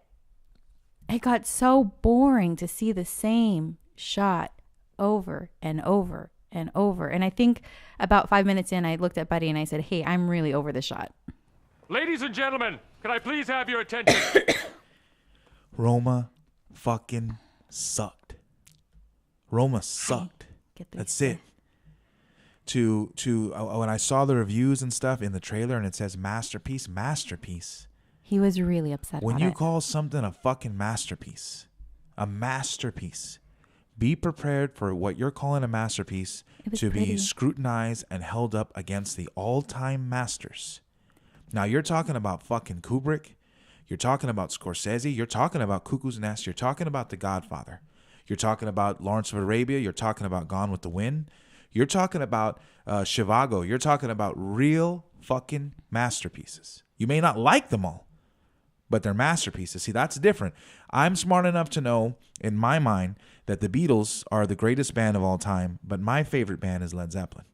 it got so boring to see the same shot over and over and over. And I think about 5 minutes in, I looked at Buddy and I said, hey, I'm really over the shot. Ladies and gentlemen, can I please have your attention? Roma fucking sucked. Roma sucked. That's it. When I saw the reviews and stuff in the trailer and it says masterpiece. He was really upset when about you it. call something a fucking masterpiece, be prepared for what you're calling a masterpiece to be scrutinized and held up against the all-time masters. Now you're talking about fucking Kubrick, you're talking about Scorsese, you're talking about Cuckoo's Nest, you're talking about The Godfather, you're talking about Lawrence of Arabia, you're talking about Gone with the Wind. You're talking about Zhivago. You're talking about real fucking masterpieces. You may not like them all, but they're masterpieces. See, that's different. I'm smart enough to know, in my mind, that the Beatles are the greatest band of all time, but my favorite band is Led Zeppelin.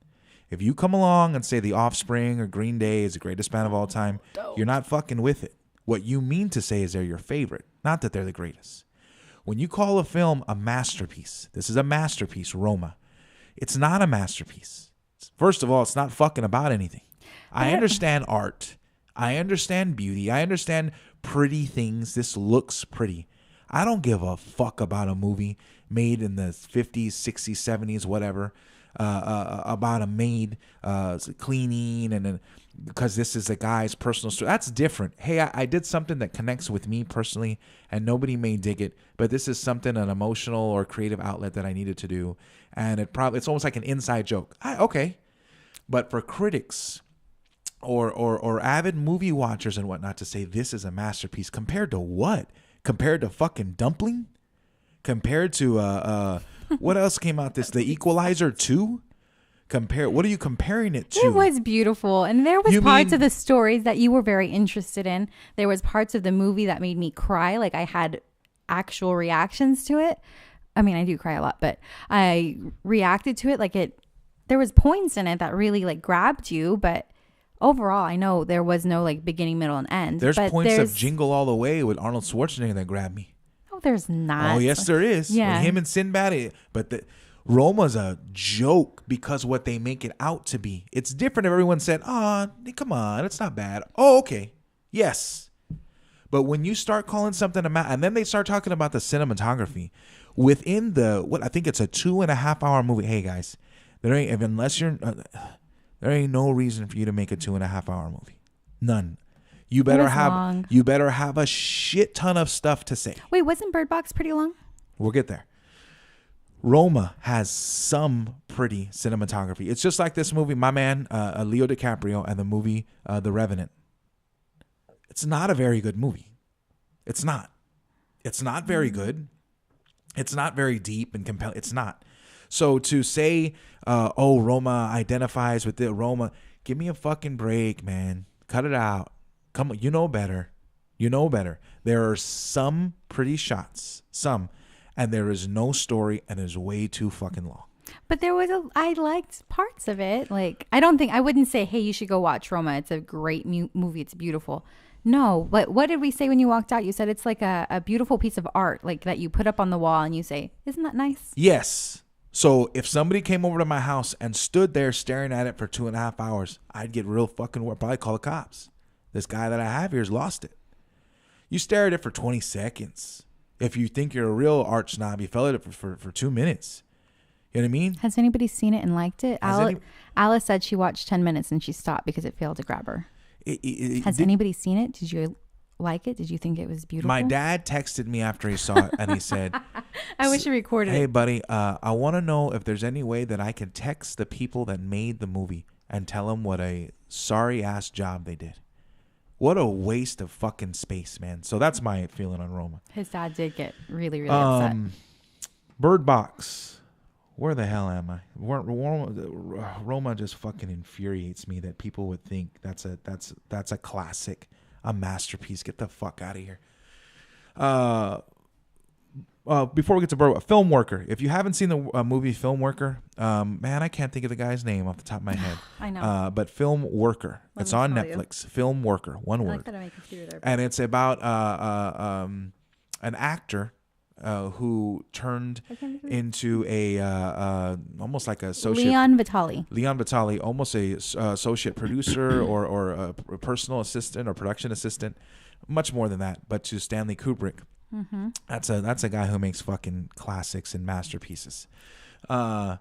If you come along and say The Offspring or Green Day is the greatest band of all time, you're not fucking with it. What you mean to say is they're your favorite, not that they're the greatest. When you call a film a masterpiece, this is a masterpiece, Roma. It's not a masterpiece. First of all, it's not fucking about anything. I understand art. I understand beauty. I understand pretty things. This looks pretty. I don't give a fuck about a movie made in the 50s, 60s, 70s, whatever, about a maid cleaning and because this is a guy's personal story. That's different. Hey, I did something that connects with me personally and nobody may dig it, but this is something, an emotional or creative outlet that I needed to do. And it's almost like an inside joke. Okay. But for critics or avid movie watchers and whatnot to say this is a masterpiece compared to what? Compared to fucking Dumpling? Compared to what else came out this? The Equalizer 2? What are you comparing it to? It was beautiful. And there was parts of the stories that you were very interested in. There was parts of the movie that made me cry. Like I had actual reactions to it. I mean, I do cry a lot, but I reacted to it. There was points in it that really like grabbed you, but overall, I know there was no like beginning, middle, and end. There's points of Jingle All the Way with Arnold Schwarzenegger that grabbed me. Oh, there's not. Oh, yes, there is. Yeah. With him and Sinbad. But Roma's a joke because what they make it out to be. It's different if everyone said, come on, it's not bad. Oh, okay. Yes. But when you start calling something and then they start talking about the cinematography within I think it's a 2.5 hour movie. Hey guys, there ain't no reason for you to make a 2.5 hour movie. None. You better have a shit ton of stuff to say. Wait, wasn't Bird Box pretty long? We'll get there. Roma has some pretty cinematography. It's just like this movie, my man, Leo DiCaprio, and the movie The Revenant. It's not a very good movie. It's not. It's not very good. It's not very deep and compelling. It's not. So to say, oh, Roma identifies with the Roma, give me a fucking break, man. Cut it out. Come on, you know better. You know better. There are some pretty shots, and there is no story, and it's way too fucking long. But I liked parts of it. Like, I wouldn't say, hey, you should go watch Roma. It's a great movie. It's beautiful. No, but what did we say when you walked out? You said it's like a beautiful piece of art, like that you put up on the wall and you say, isn't that nice? Yes. So if somebody came over to my house and stood there staring at it for 2.5 hours, I'd get real fucking worried. Probably call the cops. This guy that I have here's lost it. You stare at it for 20 seconds. If you think you're a real art snob, you fell at it for 2 minutes. You know what I mean? Has anybody seen it and liked it? Alice said she watched 10 minutes and she stopped because it failed to grab her. Has anybody seen it? Did you like it? Did you think it was beautiful? My dad texted me after he saw it and he said, I wish you recorded hey, it. buddy, I want to know if there's any way that I can text the people that made the movie and tell them what a sorry-ass job they did. What a waste of fucking space, man. So that's my feeling on Roma. His dad did get really, really upset. Bird Box. Where the hell am I? Roma just fucking infuriates me that people would think that's a classic, a masterpiece. Get the fuck out of here. Before we get to Bird, Film Worker. If you haven't seen the movie Film Worker, man, I can't think of the guy's name off the top of my head. I know. But Film Worker. It's on Netflix. Film Worker. One word. I like that I make a computer there. And it's about an actor who turned into a almost like a associate. Leon Vitali, almost a associate producer or a personal assistant or production assistant, much more than that, but to Stanley Kubrick. Mm-hmm. That's a guy who makes fucking classics and masterpieces. I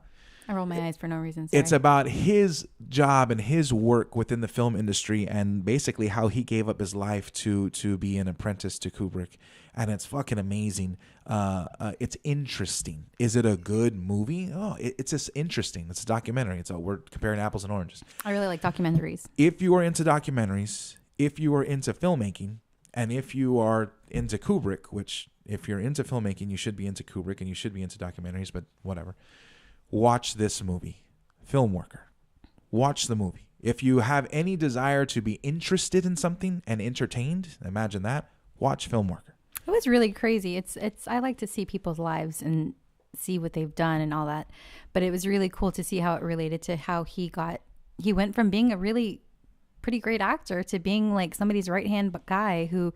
roll my eyes for no reason. Sorry. It's about his job and his work within the film industry and basically how he gave up his life to be an apprentice to Kubrick. And it's fucking amazing. It's interesting. Is it a good movie? Oh, it's just interesting. It's a documentary. We're comparing apples and oranges. I really like documentaries. If you are into documentaries, if you are into filmmaking, and if you are into Kubrick, which if you're into filmmaking, you should be into Kubrick and you should be into documentaries, but whatever. Watch this movie, Film Worker. Watch the movie. If you have any desire to be interested in something and entertained, imagine that, watch Film Worker. It was really crazy. It's I like to see people's lives and see what they've done and all that. But it was really cool to see how it related to how he went from being a really pretty great actor to being like somebody's right-hand guy who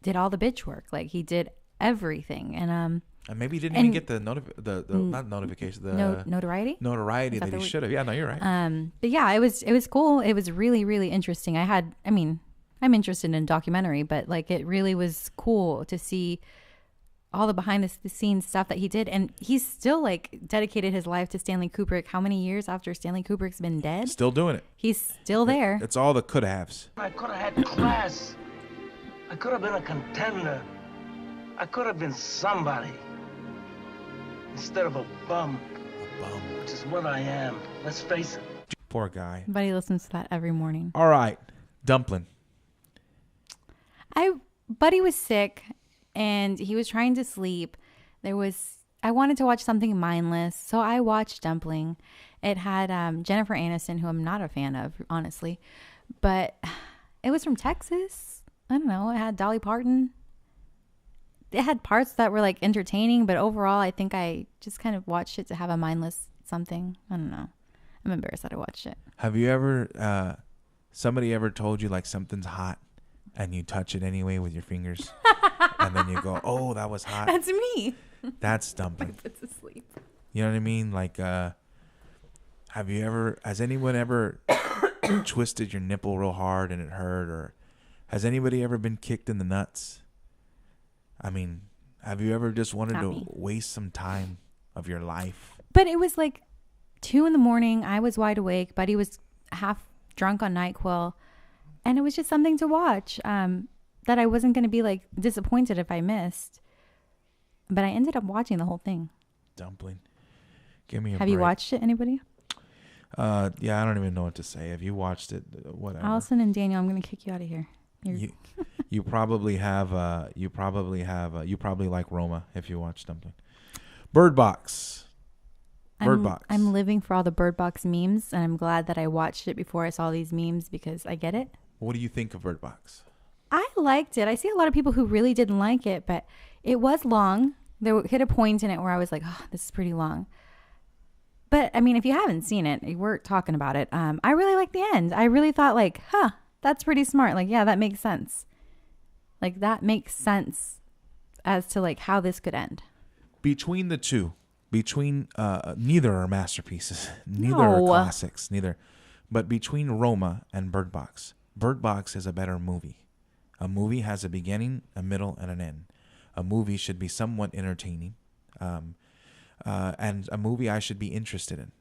did all the bitch work. Like he did everything. And maybe he didn't even get the not notification, the notoriety that he should have. Yeah, no, you're right. But yeah, it was cool. It was really, really interesting. I'm interested in documentary, but like it really was cool to see all the behind the scenes stuff that he did. And he's still like dedicated his life to Stanley Kubrick. How many years after Stanley Kubrick's been dead? Still doing it. He's still there. It's all the could haves. I could have had class. I could have been a contender. I could have been somebody. Instead of a bum. Which is what I am. Let's face it. Poor guy. But he listens to that every morning. All right. Dumpling. Buddy was sick and he was trying to sleep. I wanted to watch something mindless, so I watched Dumpling. It had Jennifer Aniston, who I'm not a fan of, honestly, but it was from Texas. I don't know. It had Dolly Parton. It had parts that were like entertaining, but overall, I think I just kind of watched it to have a mindless something. I don't know. I'm embarrassed that I watched it. Have you ever, somebody ever told you like something's hot and you touch it anyway with your fingers and then you go, oh, that was hot? That's me. That's Dumpling. Puts to sleep. You know what I mean? Like, has anyone ever twisted your nipple real hard and it hurt? Or has anybody ever been kicked in the nuts? I mean, have you ever just wanted to waste some time of your life? But it was like 2 a.m. I was wide awake. Buddy was half drunk on NyQuil. And it was just something to watch that I wasn't going to be like disappointed if I missed. But I ended up watching the whole thing. Dumpling. Give me a break. Have you watched it, anybody? Yeah, I don't even know what to say. Have you watched it? Whatever. Allison and Daniel, I'm going to kick you out of here. You probably have. You probably like Roma if you watch Dumpling. Bird Box. Bird Box. I'm living for all the Bird Box memes, and I'm glad that I watched it before I saw these memes because I get it. What do you think of Bird Box? I liked it. I see a lot of people who really didn't like it, but it was long. There hit a point in it where I was like, oh, this is pretty long. But I mean, if you haven't seen it, we're talking about it. I really liked the end. I really thought like, that's pretty smart. Like, yeah, that makes sense. Like that makes sense as to like how this could end. Between the two, neither are masterpieces, neither are classics, but between Roma and Bird Box is a better movie. A movie has a beginning, a middle, and an end. A movie should be somewhat entertaining, and a movie I should be interested in.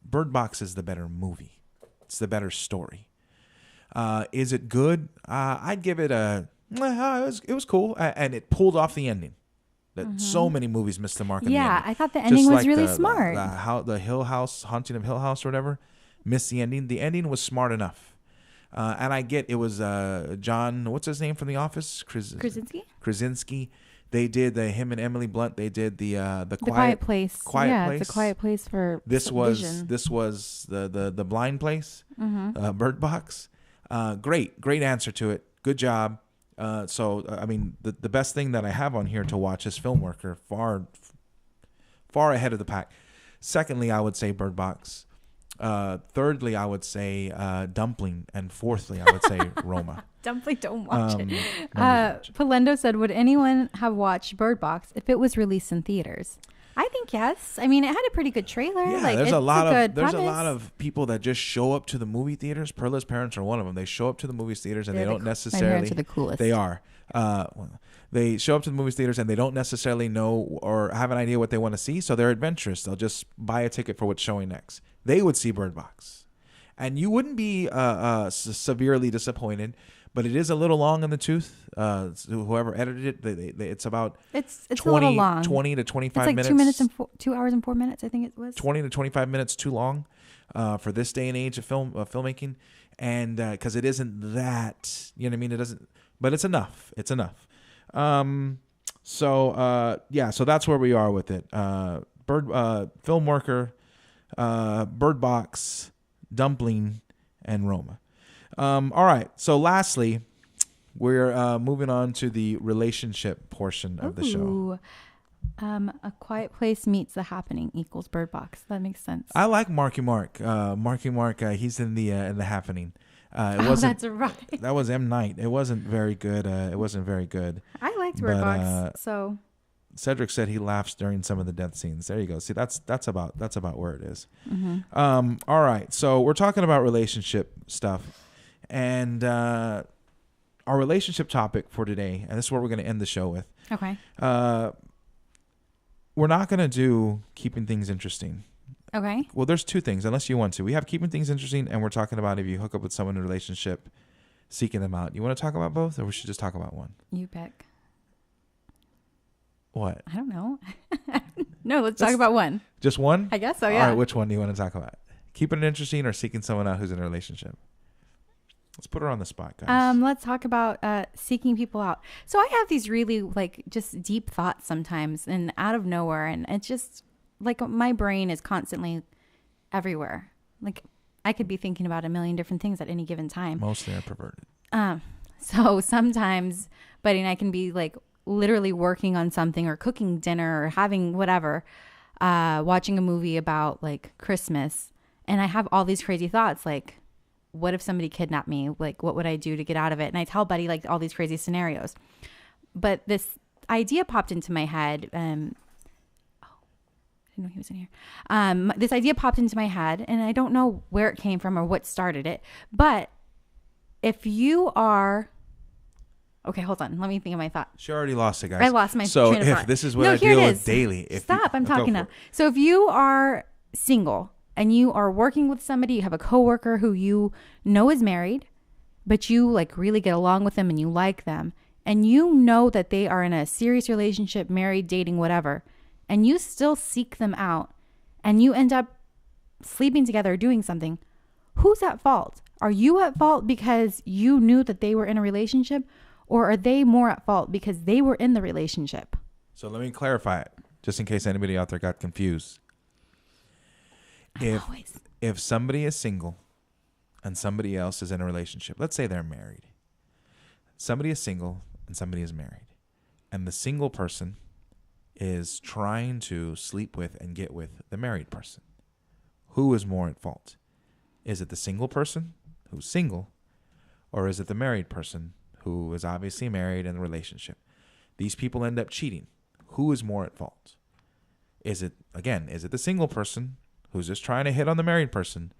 Bird Box is the better movie. It's the better story. Is it good? I'd give it a. It was cool, and it pulled off the ending. That so many movies missed the mark. Yeah, I thought the ending was really smart. The Hill House, Haunting of Hill House, or whatever, missed the ending. The ending was smart enough, and I get it was John. What's his name from The Office? Krasinski. They did him and Emily Blunt. They did the Quiet Place. Quiet Place. It's a quiet place for this was vision. This was the Blind Place. Bird Box. Great answer to it. Good job. I mean, the best thing that I have on here to watch is Filmworker, far ahead of the pack. Secondly, I would say Bird Box. Thirdly, I would say Dumpling, and fourthly, I would say Roma. Dumpling, don't watch it. Palendo said, "Would anyone have watched Bird Box if it was released in theaters?" I think yes. I mean, it had a pretty good trailer. Yeah, like, there's a lot premise. of people that just show up to the movie theaters. Perla's parents are one of them. They show up to the movie theaters and they don't necessarily. My parents are the coolest. They are. They show up to the movie theaters and they don't necessarily know or have an idea what they want to see, so they're adventurous. They'll just buy a ticket for what's showing next. They would see Bird Box, and you wouldn't be severely disappointed. But it is a little long in the tooth. Whoever edited it, it's about it's 20, a little long. 20 to 25 it's like minutes. 2 hours and 4 minutes, I think it was. 20 to 25 minutes too long for this day and age of filmmaking, and because it isn't that, you know what I mean? It doesn't, but it's enough. It's enough. So that's where we are with it. Filmworker, Bird Box, Dumpling, and Roma. All right. So lastly, we're moving on to the relationship portion of the show. A Quiet Place meets The Happening equals Bird Box. That makes sense. I like Marky Mark. Marky Mark. He's in the Happening. That's right. That was M. Night. It wasn't very good. I liked Bird Box. So Cedric said he laughs during some of the death scenes. There you go. See, that's about where it is. Mm-hmm. All right. So we're talking about relationship stuff. And our relationship topic for today, and this is what we're going to end the show with. Okay. We're not going to do keeping things interesting. Okay. Well, there's two things, unless you want to. We have keeping things interesting, and we're talking about if you hook up with someone in a relationship, seeking them out. You want to talk about both, or we should just talk about one? You pick. What? I don't know. No, let's talk about one. Just one? I guess so, yeah. All right, which one do you want to talk about? Keeping it interesting or seeking someone out who's in a relationship? Let's put her on the spot, guys. Let's talk about seeking people out. So I have these really like just deep thoughts sometimes and out of nowhere. And it's just like my brain is constantly everywhere. Like I could be thinking about a million different things at any given time. Mostly are perverted. So sometimes Buddy and I can be like literally working on something or cooking dinner or having whatever, watching a movie about like Christmas. And I have all these crazy thoughts like, what if somebody kidnapped me? Like, what would I do to get out of it? And I tell Buddy like all these crazy scenarios. But this idea popped into my head. I didn't know he was in here. This idea popped into my head, and I don't know where it came from or what started it. But if you are... Okay, hold on. Let me think of my thought. She already lost it, guys. I lost my train of thought. If this is what I deal with daily. I'm talking now. So if you are single... and you are working with somebody, you have a coworker who you know is married, but you like really get along with them and you like them, and you know that they are in a serious relationship, married, dating, whatever, and you still seek them out and you end up sleeping together or doing something, who's at fault? Are you at fault because you knew that they were in a relationship, or are they more at fault because they were in the relationship? So let me clarify it, just in case anybody out there got confused. If somebody is single and somebody else is in a relationship, let's say they're married. Somebody is single and somebody is married. And the single person is trying to sleep with and get with the married person. Who is more at fault? Is it the single person who's single, or is it the married person who is obviously married in a relationship? These people end up cheating. Who is more at fault? Is it the single person who's just trying to hit on the married person,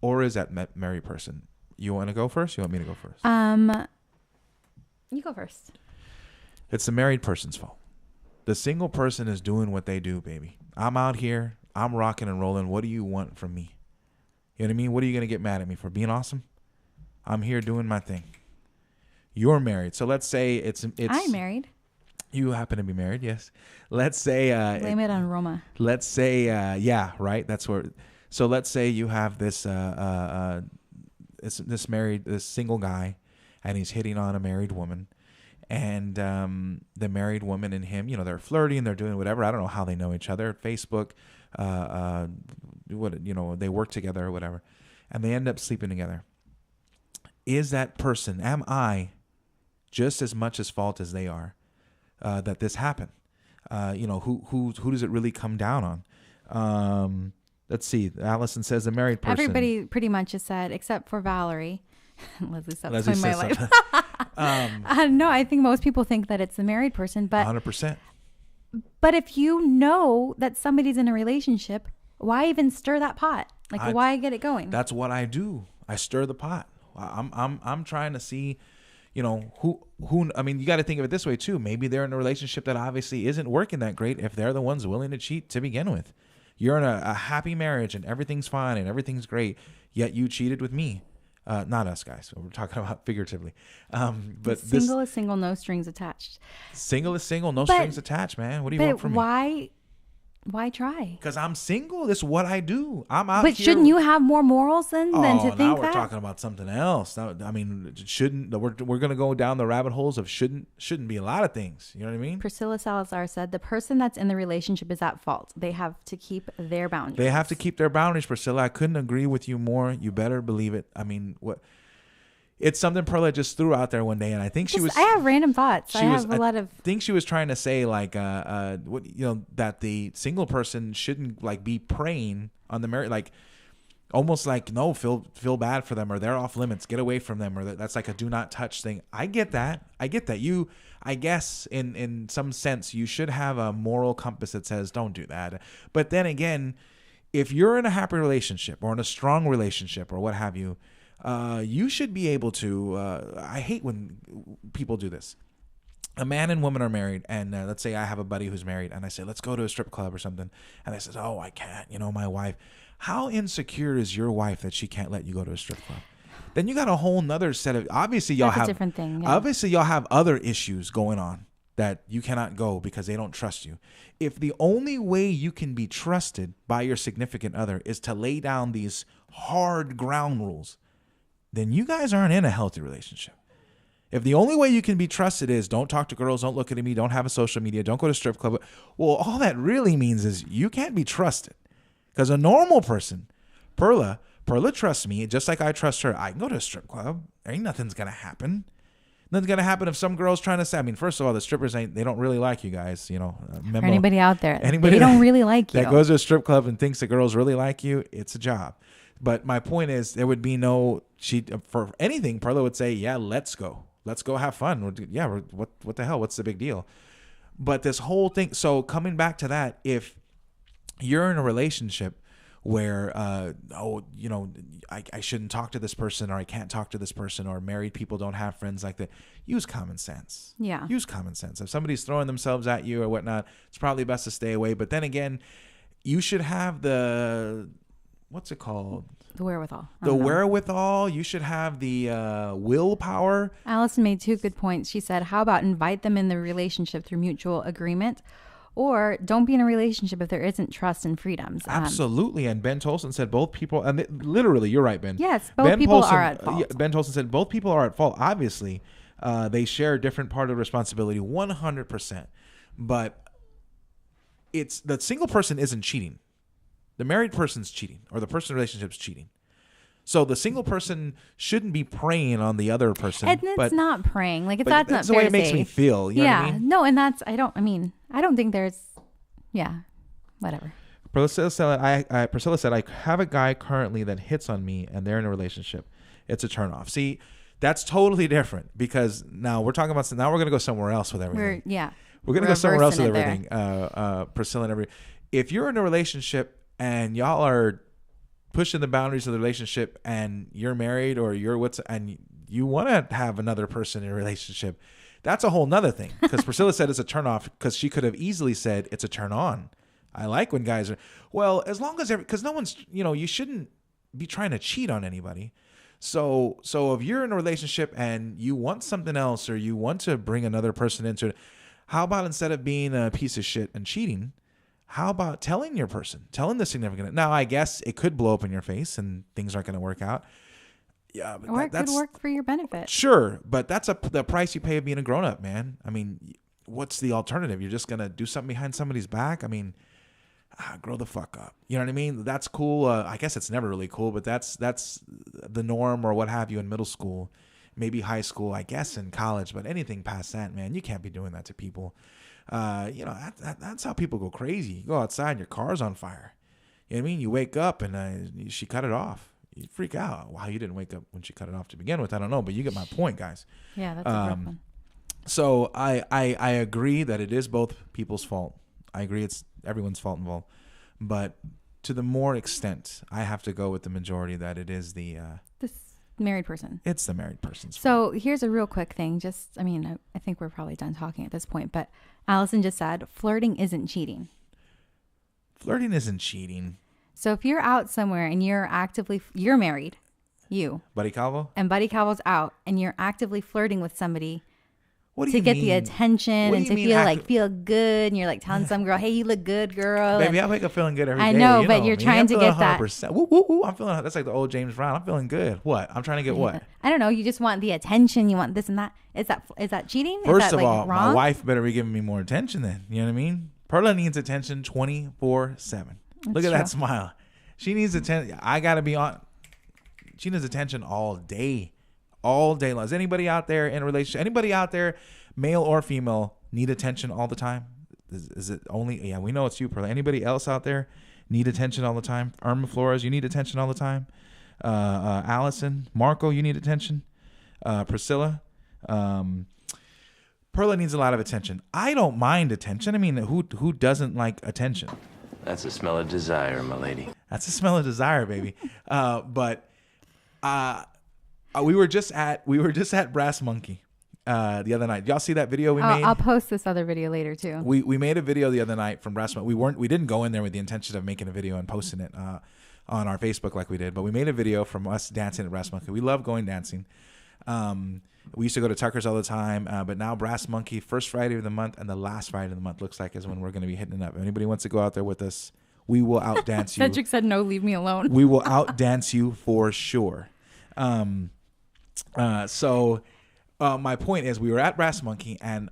or is that married person? You want to go first? You want me to go first? You go first. It's the married person's fault. The single person is doing what they do, baby. I'm out here. I'm rocking and rolling. What do you want from me? You know what I mean? What are you going to get mad at me for? Being awesome? I'm here doing my thing. You're married. So let's say it's I'm married. You happen to be married, yes. Let's say blame it on Roma. Let's say yeah, right? That's where. So let's say you have this this single guy, and he's hitting on a married woman, and the married woman and him, they're flirting, they're doing whatever. I don't know how they know each other. Facebook, they work together or whatever, and they end up sleeping together. Is that person? Am I just as much as fault as they are that this happened? Who does it really come down on? Let's see. Allison says the married person. Everybody pretty much has said, except for Valerie. Leslie stopped in my life. No, I think most people think that it's the married person, but 100%. But if you know that somebody's in a relationship, why even stir that pot? Why get it going? That's what I do. I stir the pot. I'm trying to see, who. I mean, you got to think of it this way too. Maybe they're in a relationship that obviously isn't working that great. If they're the ones willing to cheat to begin with, you're in a happy marriage and everything's fine and everything's great. Yet you cheated with me. Not us guys. We're talking about figuratively. But single is single, no strings attached. Single is single, no strings attached, man. What do you want from me? Why try? Because I'm single. This is what I do. I'm out But here. Shouldn't you have more morals than to think that? Now we're talking about something else. I mean, we're going to go down the rabbit holes of shouldn't be a lot of things. You know what I mean? Priscilla Salazar said the person that's in the relationship is at fault. They have to keep their boundaries. They have to keep their boundaries, Priscilla. I couldn't agree with you more. You better believe it. I mean, what? It's something Perla just threw out there one day, and I think I have random thoughts. I think she was trying to say that the single person shouldn't be preying on the married, almost no, feel bad for them, or they're off limits, get away from them, or that's like a do not touch thing. I get that. You, I guess in some sense, you should have a moral compass that says don't do that. But then again, if you're in a happy relationship or in a strong relationship or what have you. You should be able to, I hate when people do this. A man and woman are married, and let's say I have a buddy who's married, and I say, let's go to a strip club or something. And I says, oh, I can't, my wife. How insecure is your wife that she can't let you go to a strip club? Then you got a whole nother set of, obviously y'all have a different thing. Yeah. Obviously y'all have other issues going on that you cannot go because they don't trust you. If the only way you can be trusted by your significant other is to lay down these hard ground rules, then you guys aren't in a healthy relationship. If the only way you can be trusted is don't talk to girls, don't look at me, don't have a social media, don't go to strip club, well, all that really means is you can't be trusted. Because a normal person, Perla trusts me just like I trust her. I can go to a strip club. Ain't nothing's going to happen. Nothing's going to happen if some girl's trying to say, first of all, the strippers they don't really like you guys, For anybody out there, they don't really like you. That goes to a strip club and thinks the girls really like you, it's a job. But my point is, there would be no for anything. Perla would say, "Yeah, let's go have fun." Yeah, what the hell? What's the big deal? But this whole thing. So coming back to that, if you're in a relationship where, I shouldn't talk to this person, or I can't talk to this person, or married people don't have friends like that. Use common sense. Yeah. Use common sense. If somebody's throwing themselves at you or whatnot, it's probably best to stay away. But then again, you should have the. What's it called? The wherewithal. Wherewithal. You should have the willpower. Allison made two good points. She said, how about invite them in the relationship through mutual agreement? Or don't be in a relationship if there isn't trust and freedoms. Absolutely. And Ben Tolson said both people, and literally, you're right, Ben. Yes, both people are at fault. Ben Tolson said both people are at fault. Obviously, they share a different part of responsibility, 100%. But the single person isn't cheating. The married person's cheating, or the person in the relationship's cheating. So the single person shouldn't be preying on the other person. And it's not praying. Like, that's not that's the fair way to it makes say. me feel. You know what I mean? No, and that's, I don't think there's, whatever. Priscilla said, I have a guy currently that hits on me and they're in a relationship. It's a turnoff. See, that's totally different, because now we're talking about, now we're going to go somewhere else with everything. We're going to go somewhere else with everything. Priscilla and everything. If you're in a relationship and y'all are pushing the boundaries of the relationship and you're married, or and you want to have another person in a relationship, that's a whole nother thing. Because Priscilla said it's a turn off, because she could have easily said it's a turn on. I like when guys are, well, as long as because no one's, you shouldn't be trying to cheat on anybody. So if you're in a relationship and you want something else, or you want to bring another person into it, how about, instead of being a piece of shit and cheating, how about telling the significant? Now, I guess it could blow up in your face and things aren't going to work out. Yeah, but Or it could work for your benefit. Sure, but that's the price you pay of being a grown up, man. I mean, what's the alternative? You're just going to do something behind somebody's back? I mean, grow the fuck up. You know what I mean? That's cool. I guess it's never really cool, but that's the norm, or what have you, in middle school, maybe high school, I guess in college, but anything past that, man, you can't be doing that to people. That's how people go crazy. You go outside and your car's on fire. You know what I mean? You wake up and she cut it off. You freak out. Wow, you didn't wake up when she cut it off to begin with. I don't know, but you get my point, guys. Yeah, that's a rough one. So I agree that it is both people's fault. I agree it's everyone's fault involved. But to the more extent, I have to go with the majority that it is this married person. It's the married person's fault. So here's a real quick thing. I think we're probably done talking at this point, but Allison just said flirting isn't cheating. Flirting isn't cheating. So if you're out somewhere and you're married, Buddy Calvo? And Buddy Calvo's out and you're actively flirting with somebody to get the attention and to feel good, and you're like telling some girl, hey, you look good, girl. Baby, I wake up feeling good every day. I know, but you're trying to get that. Woo, woo, woo. I'm feeling, that's like the old James Brown. I'm feeling good. What? I'm trying to get what? I don't know. You just want the attention. You want this and that. Is that cheating? First is that of all, wrong? my wife better be giving me more attention then. You know what I mean? Perla needs attention 24/7. Look at that smile. She needs attention. I got to be on. She needs attention all day. All day long. Is anybody out there in a relationship? Anybody out there, male or female, need attention all the time? Is it only? Yeah, we know it's you, Perla. Anybody else out there need attention all the time? Irma Flores, you need attention all the time. Allison, Marco, you need attention. Priscilla, Perla needs a lot of attention. I don't mind attention. I mean, who doesn't like attention? That's a smell of desire, my lady. That's a smell of desire, baby. We were just at Brass Monkey the other night. Y'all see that video we made? I'll post this other video later too. We made a video the other night from Brass Monkey. We didn't go in there with the intention of making a video and posting it on our Facebook like we did, but we made a video from us dancing at Brass Monkey. We love going dancing. We used to go to Tucker's all the time, but now Brass Monkey, first Friday of the month and the last Friday of the month looks like is when we're going to be hitting it up. If anybody wants to go out there with us, we will outdance you. Cedric said, no, leave me alone. We will outdance you for sure. So my point is we were at Brass Monkey, and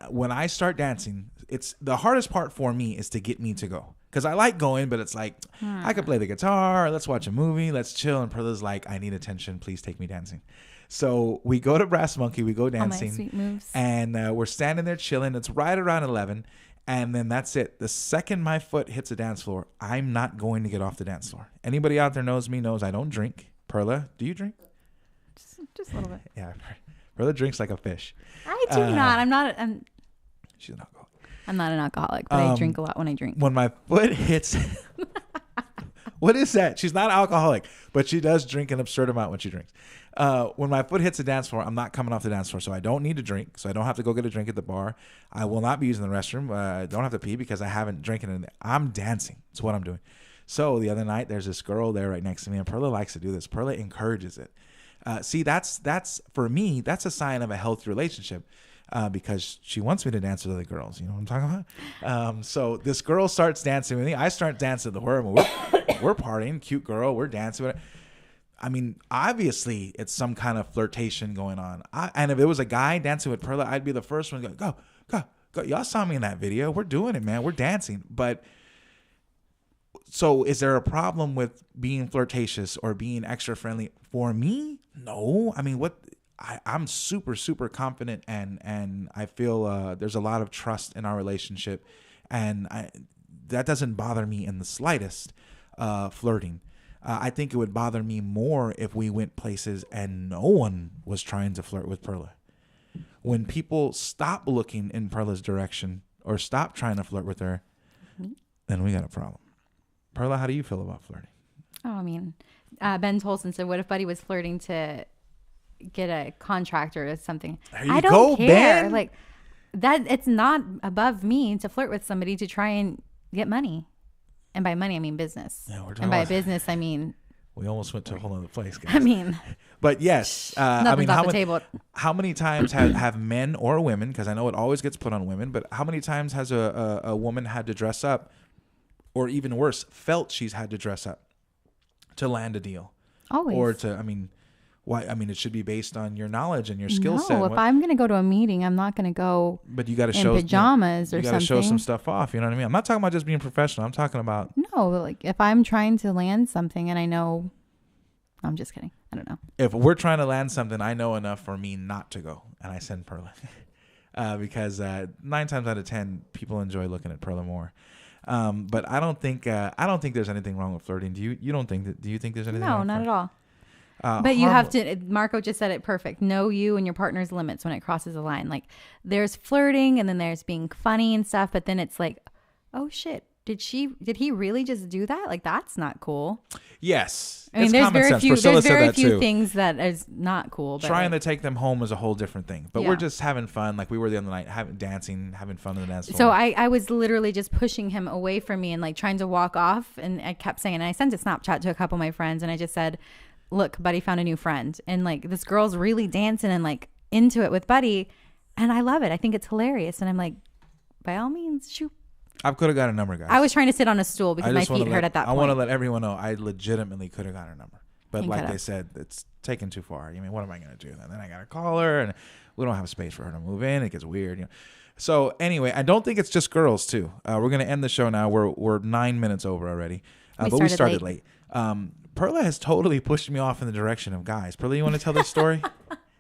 when I start dancing, it's the hardest part for me is to get me to go. Because I like going, but it's like, I could play the guitar, let's watch a movie, let's chill. And Perla's like, I need attention, please take me dancing. So we go to Brass Monkey, we go dancing. All my sweet moves. And we're standing there chilling. It's right around 11. And then that's it. The second my foot hits a dance floor, I'm not going to get off the dance floor. Anybody out there knows I don't drink. Perla, do you drink? Just a little bit. Yeah. Perla drinks like a fish. I do not. She's an alcoholic. I'm not an alcoholic, but I drink a lot when I drink. When my foot hits... What is that? She's not alcoholic, but she does drink an absurd amount when she drinks. When my foot hits the dance floor, I'm not coming off the dance floor, so I don't need to drink. So I don't have to go get a drink at the bar. I will not be using the restroom. I don't have to pee because I haven't drinking. I'm dancing. That's what I'm doing. So the other night, there's this girl there right next to me, and Perla likes to do this. Perla encourages it. See, that's for me, that's a sign of a healthy relationship. Because she wants me to dance with other girls. You know what I'm talking about? So this girl starts dancing with me. I start dancing with her. We're partying. Cute girl. We're dancing with her. I mean, obviously, it's some kind of flirtation going on. And if it was a guy dancing with Perla, I'd be the first one to go. Y'all saw me in that video. We're doing it, man. We're dancing. But So is there a problem with being flirtatious or being extra friendly? For me, no. I mean, I'm super, super confident, and I feel there's a lot of trust in our relationship, and that doesn't bother me in the slightest. Flirting. I think it would bother me more if we went places and no one was trying to flirt with Perla. When people stop looking in Perla's direction or stop trying to flirt with her, then we got a problem. Perla, how do you feel about flirting? Oh, I mean, Ben Tolson said, what if Buddy was flirting to get a contract or something? There you I don't go, care. Ben. Like that, it's not above me to flirt with somebody to try and get money. And by money, I mean business. Yeah, we're talking and by about- business, I mean... We almost went to a whole other place, guys. I mean... But yes, nothing's off the table. How many times have men or women, because I know it always gets put on women, but how many times has a woman had to dress up, or even worse, felt she's had to dress up to land a deal? Always. Or to, I mean, why? I mean, it should be based on your knowledge and your skill set. No, if I'm going to go to a meeting, I'm not going to go but you got to in show pajamas you or gotta something. show some stuff off. You know what I mean? I'm not talking about just being professional. I'm talking about No, like if I'm trying to land something and I know... I'm just kidding. I don't know. if we're trying to land something, I know enough for me not to go, and I send Perla because 9 times out of 10 people enjoy looking at Perla more. But I don't think there's anything wrong with flirting. Do you? You don't think that? Do you think there's anything? No, wrong not with at all. flirting? But you have to, Marco just said it perfect. Know you and your partner's limits when it crosses a line. Like there's flirting and then there's being funny and stuff. But then it's like, oh shit, did he really just do that? Like that's not cool. Yes. I mean, It's there's common very sense. few, Priscilla there's said very that few too. things that is not cool. But Trying like, to take them home is a whole different thing. But Yeah. we're just having fun. Like we were the other night, dancing, having fun in the dance floor. So I was literally just pushing him away from me and like trying to walk off. And I kept saying, and I sent a Snapchat to a couple of my friends and I just said, look, Buddy found a new friend. And like this girl's really dancing and like into it with Buddy. And I love it. I think it's hilarious. And I'm like, by all means, shoot. I could have got a number, guys. I was trying to sit on a stool because I my just wanna feet hurt let- at that I want to point. let everyone know I legitimately could have got her number. But You like could've. they said, it's taken too far. I mean, what am I going to do? Then I got to call her, and we don't have space for her to move in. It gets weird, you know. So anyway, I don't think it's just girls too. We're going to end the show now. We're 9 minutes over already, We but we started started late. Perla has totally pushed me off in the direction of guys. Perla, you want to tell this story?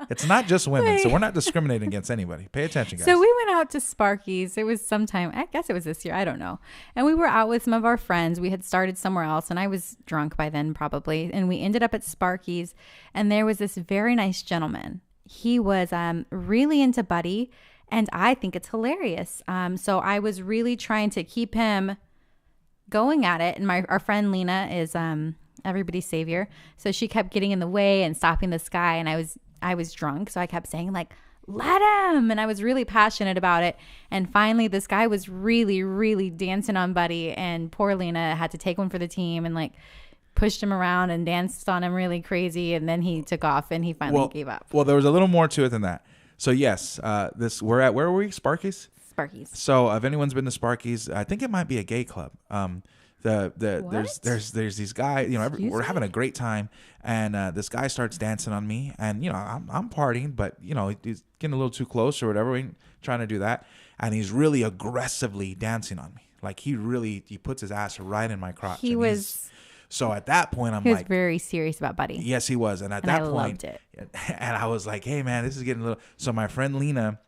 It's not just women, so we're not discriminating against anybody. Pay attention, guys. So we went out to Sparky's. It was sometime, I guess it was this year. I don't know. And we were out with some of our friends. We had started somewhere else and I was drunk by then probably. And we ended up at Sparky's and there was this very nice gentleman. He was really into Buddy and I think it's hilarious. So I was really trying to keep him going at it. And our friend Lena is everybody's savior. So she kept getting in the way and stopping this guy. And I was drunk, so I kept saying like, let him. And I was really passionate about it. And finally, this guy was really, really dancing on Buddy. And poor Lena had to take one for the team and like pushed him around and danced on him really crazy. And then he took off and he finally gave up. Well, there was a little more to it than that. So yes, where were we? Sparky's? Sparky's. So if anyone's been to Sparky's, I think it might be a gay club. There's these guys, you know, we're having a great time, and this guy starts dancing on me, and you know I'm partying, but you know he's getting a little too close or whatever. We ain't trying to do that, and he's really aggressively dancing on me, like he puts his ass right in my crotch. So at that point He was very serious about Buddy. Yes, he was, and at that I point, loved it. and I was like, hey man, this is getting a little. So my friend Lena.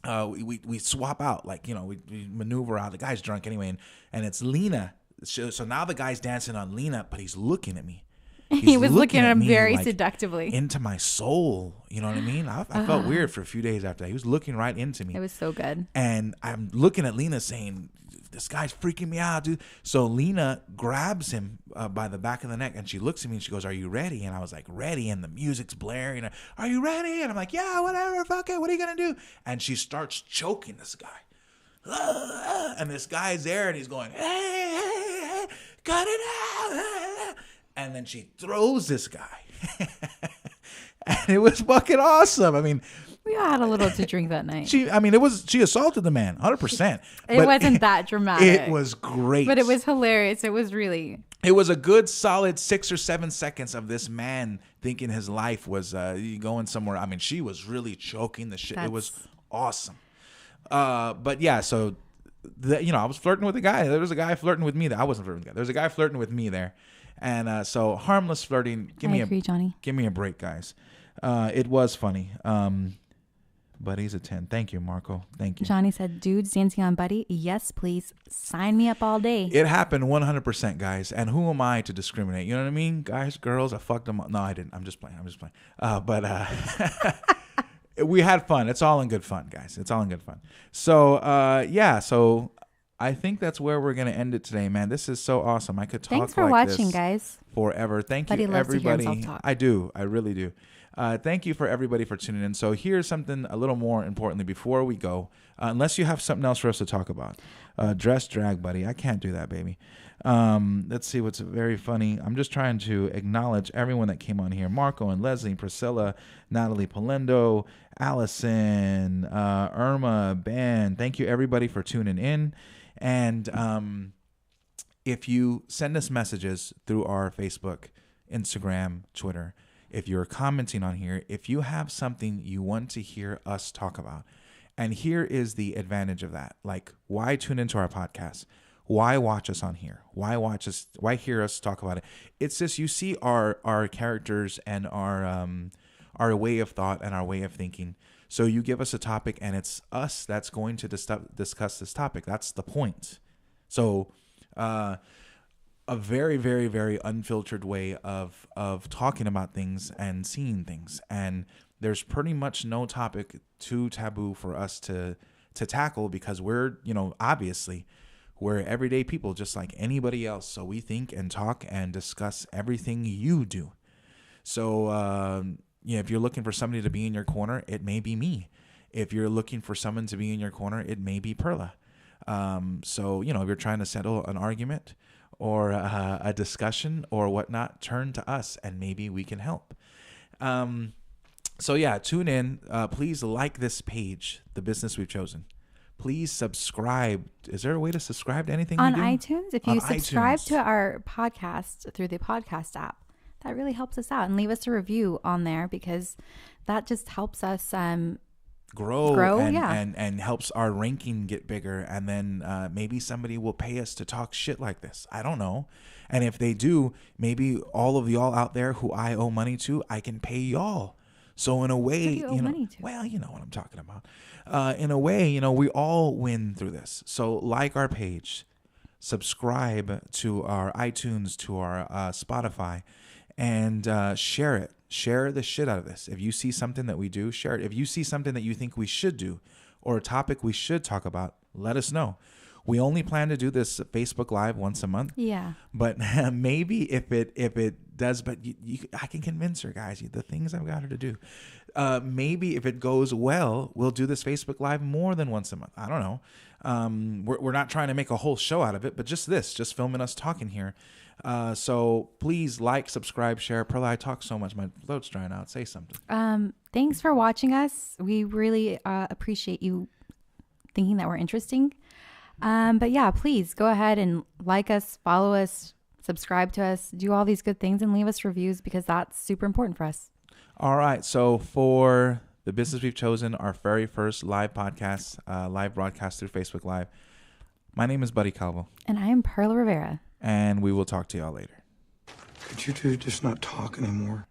We swap out, like, you know, we maneuver out. The guy's drunk anyway, and it's Lena. So now the guy's dancing on Lena, but he's looking at me. He was looking at him me, very like, seductively. into my soul. You know what I mean? I felt weird for a few days after that. He was looking right into me. It was so good. And I'm looking at Lena saying, this guy's freaking me out, dude. So Lena grabs him by the back of the neck, and she looks at me and she goes, are you ready? And I was like, ready. And the music's blaring. Are you ready? And I'm like, yeah, whatever. Fuck it. What are you going to do? And she starts choking this guy. And this guy's there, and he's going, hey, cut it out. And then she throws this guy. And it was fucking awesome. I mean, We all had a little to drink that night. she assaulted the man 100%. It wasn't that dramatic. It was great. But it was hilarious. It was really... It was a good solid 6 or 7 seconds of this man thinking his life was going somewhere. I mean, she was really choking the shit. It was awesome. But yeah, so I was flirting with a guy. There was a guy flirting with me. I wasn't flirting with a guy. There was a guy flirting with me there. And so harmless flirting. I agree, Johnny. Give me a break, guys. It was funny. Buddy's a 10. Thank you, Marco. Thank you. Johnny said, dudes dancing on Buddy. Yes, please. Sign me up all day. It happened 100%, guys. And who am I to discriminate? You know what I mean? Guys, girls, I fucked them. No, I didn't. I'm just playing. But we had fun. It's all in good fun, guys. It's all in good fun. So, so I think that's where we're going to end it today, man. This is so awesome. I could talk Thanks for like watching, this guys. Forever. Thank Buddy you, loves everybody. to hear himself talk. I do. I really do. Thank you for everybody for tuning in. So here's something a little more importantly before we go, unless you have something else for us to talk about. Dress drag, buddy. I can't do that, baby. Let's see what's very funny. I'm just trying to acknowledge everyone that came on here. Marco and Leslie, Priscilla, Natalie Polendo, Allison, Irma, Ben. Thank you, everybody, for tuning in. And if you send us messages through our Facebook, Instagram, Twitter, if you're commenting on here, if you have something you want to hear us talk about, and here is the advantage of that. Like, why tune into our podcast? Why watch us on here? Why watch us? Why hear us talk about it? It's just, you see our characters and our way of thought and our way of thinking. So you give us a topic, and it's us that's going to discuss this topic. That's the point. So, a very, very, very unfiltered way of talking about things and seeing things. And there's pretty much no topic too taboo for us to tackle, because we're, obviously we're everyday people just like anybody else. So we think and talk and discuss everything you do. So, if you're looking for somebody to be in your corner, it may be me. If you're looking for someone to be in your corner, it may be Perla. So, if you're trying to settle an argument or a discussion or whatnot, turn to us and maybe we can help. So yeah, tune in. Please like this page, The Business We've Chosen. Please subscribe. Is there a way to subscribe to anything on we do? iTunes? If you subscribe to our podcast through the podcast app, that really helps us out. And leave us a review on there, because that just helps us grow and helps our ranking get bigger. And then maybe somebody will pay us to talk shit like this. I don't know. And if they do, maybe all of y'all out there who I owe money to, I can pay y'all. So in a way, well, you know what I'm talking about. In a way, we all win through this. So like our page, subscribe to our iTunes, to our Spotify, and share it. Share the shit out of this. If you see something that we do, share it. If you see something that you think we should do or a topic we should talk about, let us know. We only plan to do this Facebook Live once a month. Yeah. But maybe if it does, but I can convince her, guys, the things I've got her to do. Maybe if it goes well, we'll do this Facebook Live more than once a month. I don't know. We're not trying to make a whole show out of it, but just filming us talking here. So please like, subscribe, share. Perla, I talk so much. My throat's drying out. Say something. Thanks for watching us. We really appreciate you thinking that we're interesting. But yeah, please go ahead and like us, follow us, subscribe to us, do all these good things, and leave us reviews, because that's super important for us. All right. So for The Business We've Chosen, our very first live podcast, live broadcast through Facebook Live, my name is Buddy Calvo. And I am Perla Rivera. And we will talk to y'all later. Could you two just not talk anymore?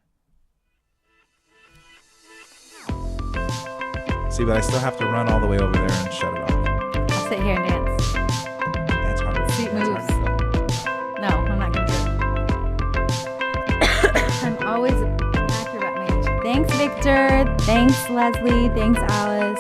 See, but I still have to run all the way over there and shut it off. I'll sit here and dance. That's hard. Sweet moves. No, I'm not going to do it. I'm always an acrobat mage. Thanks, Victor. Thanks, Leslie. Thanks, Alice.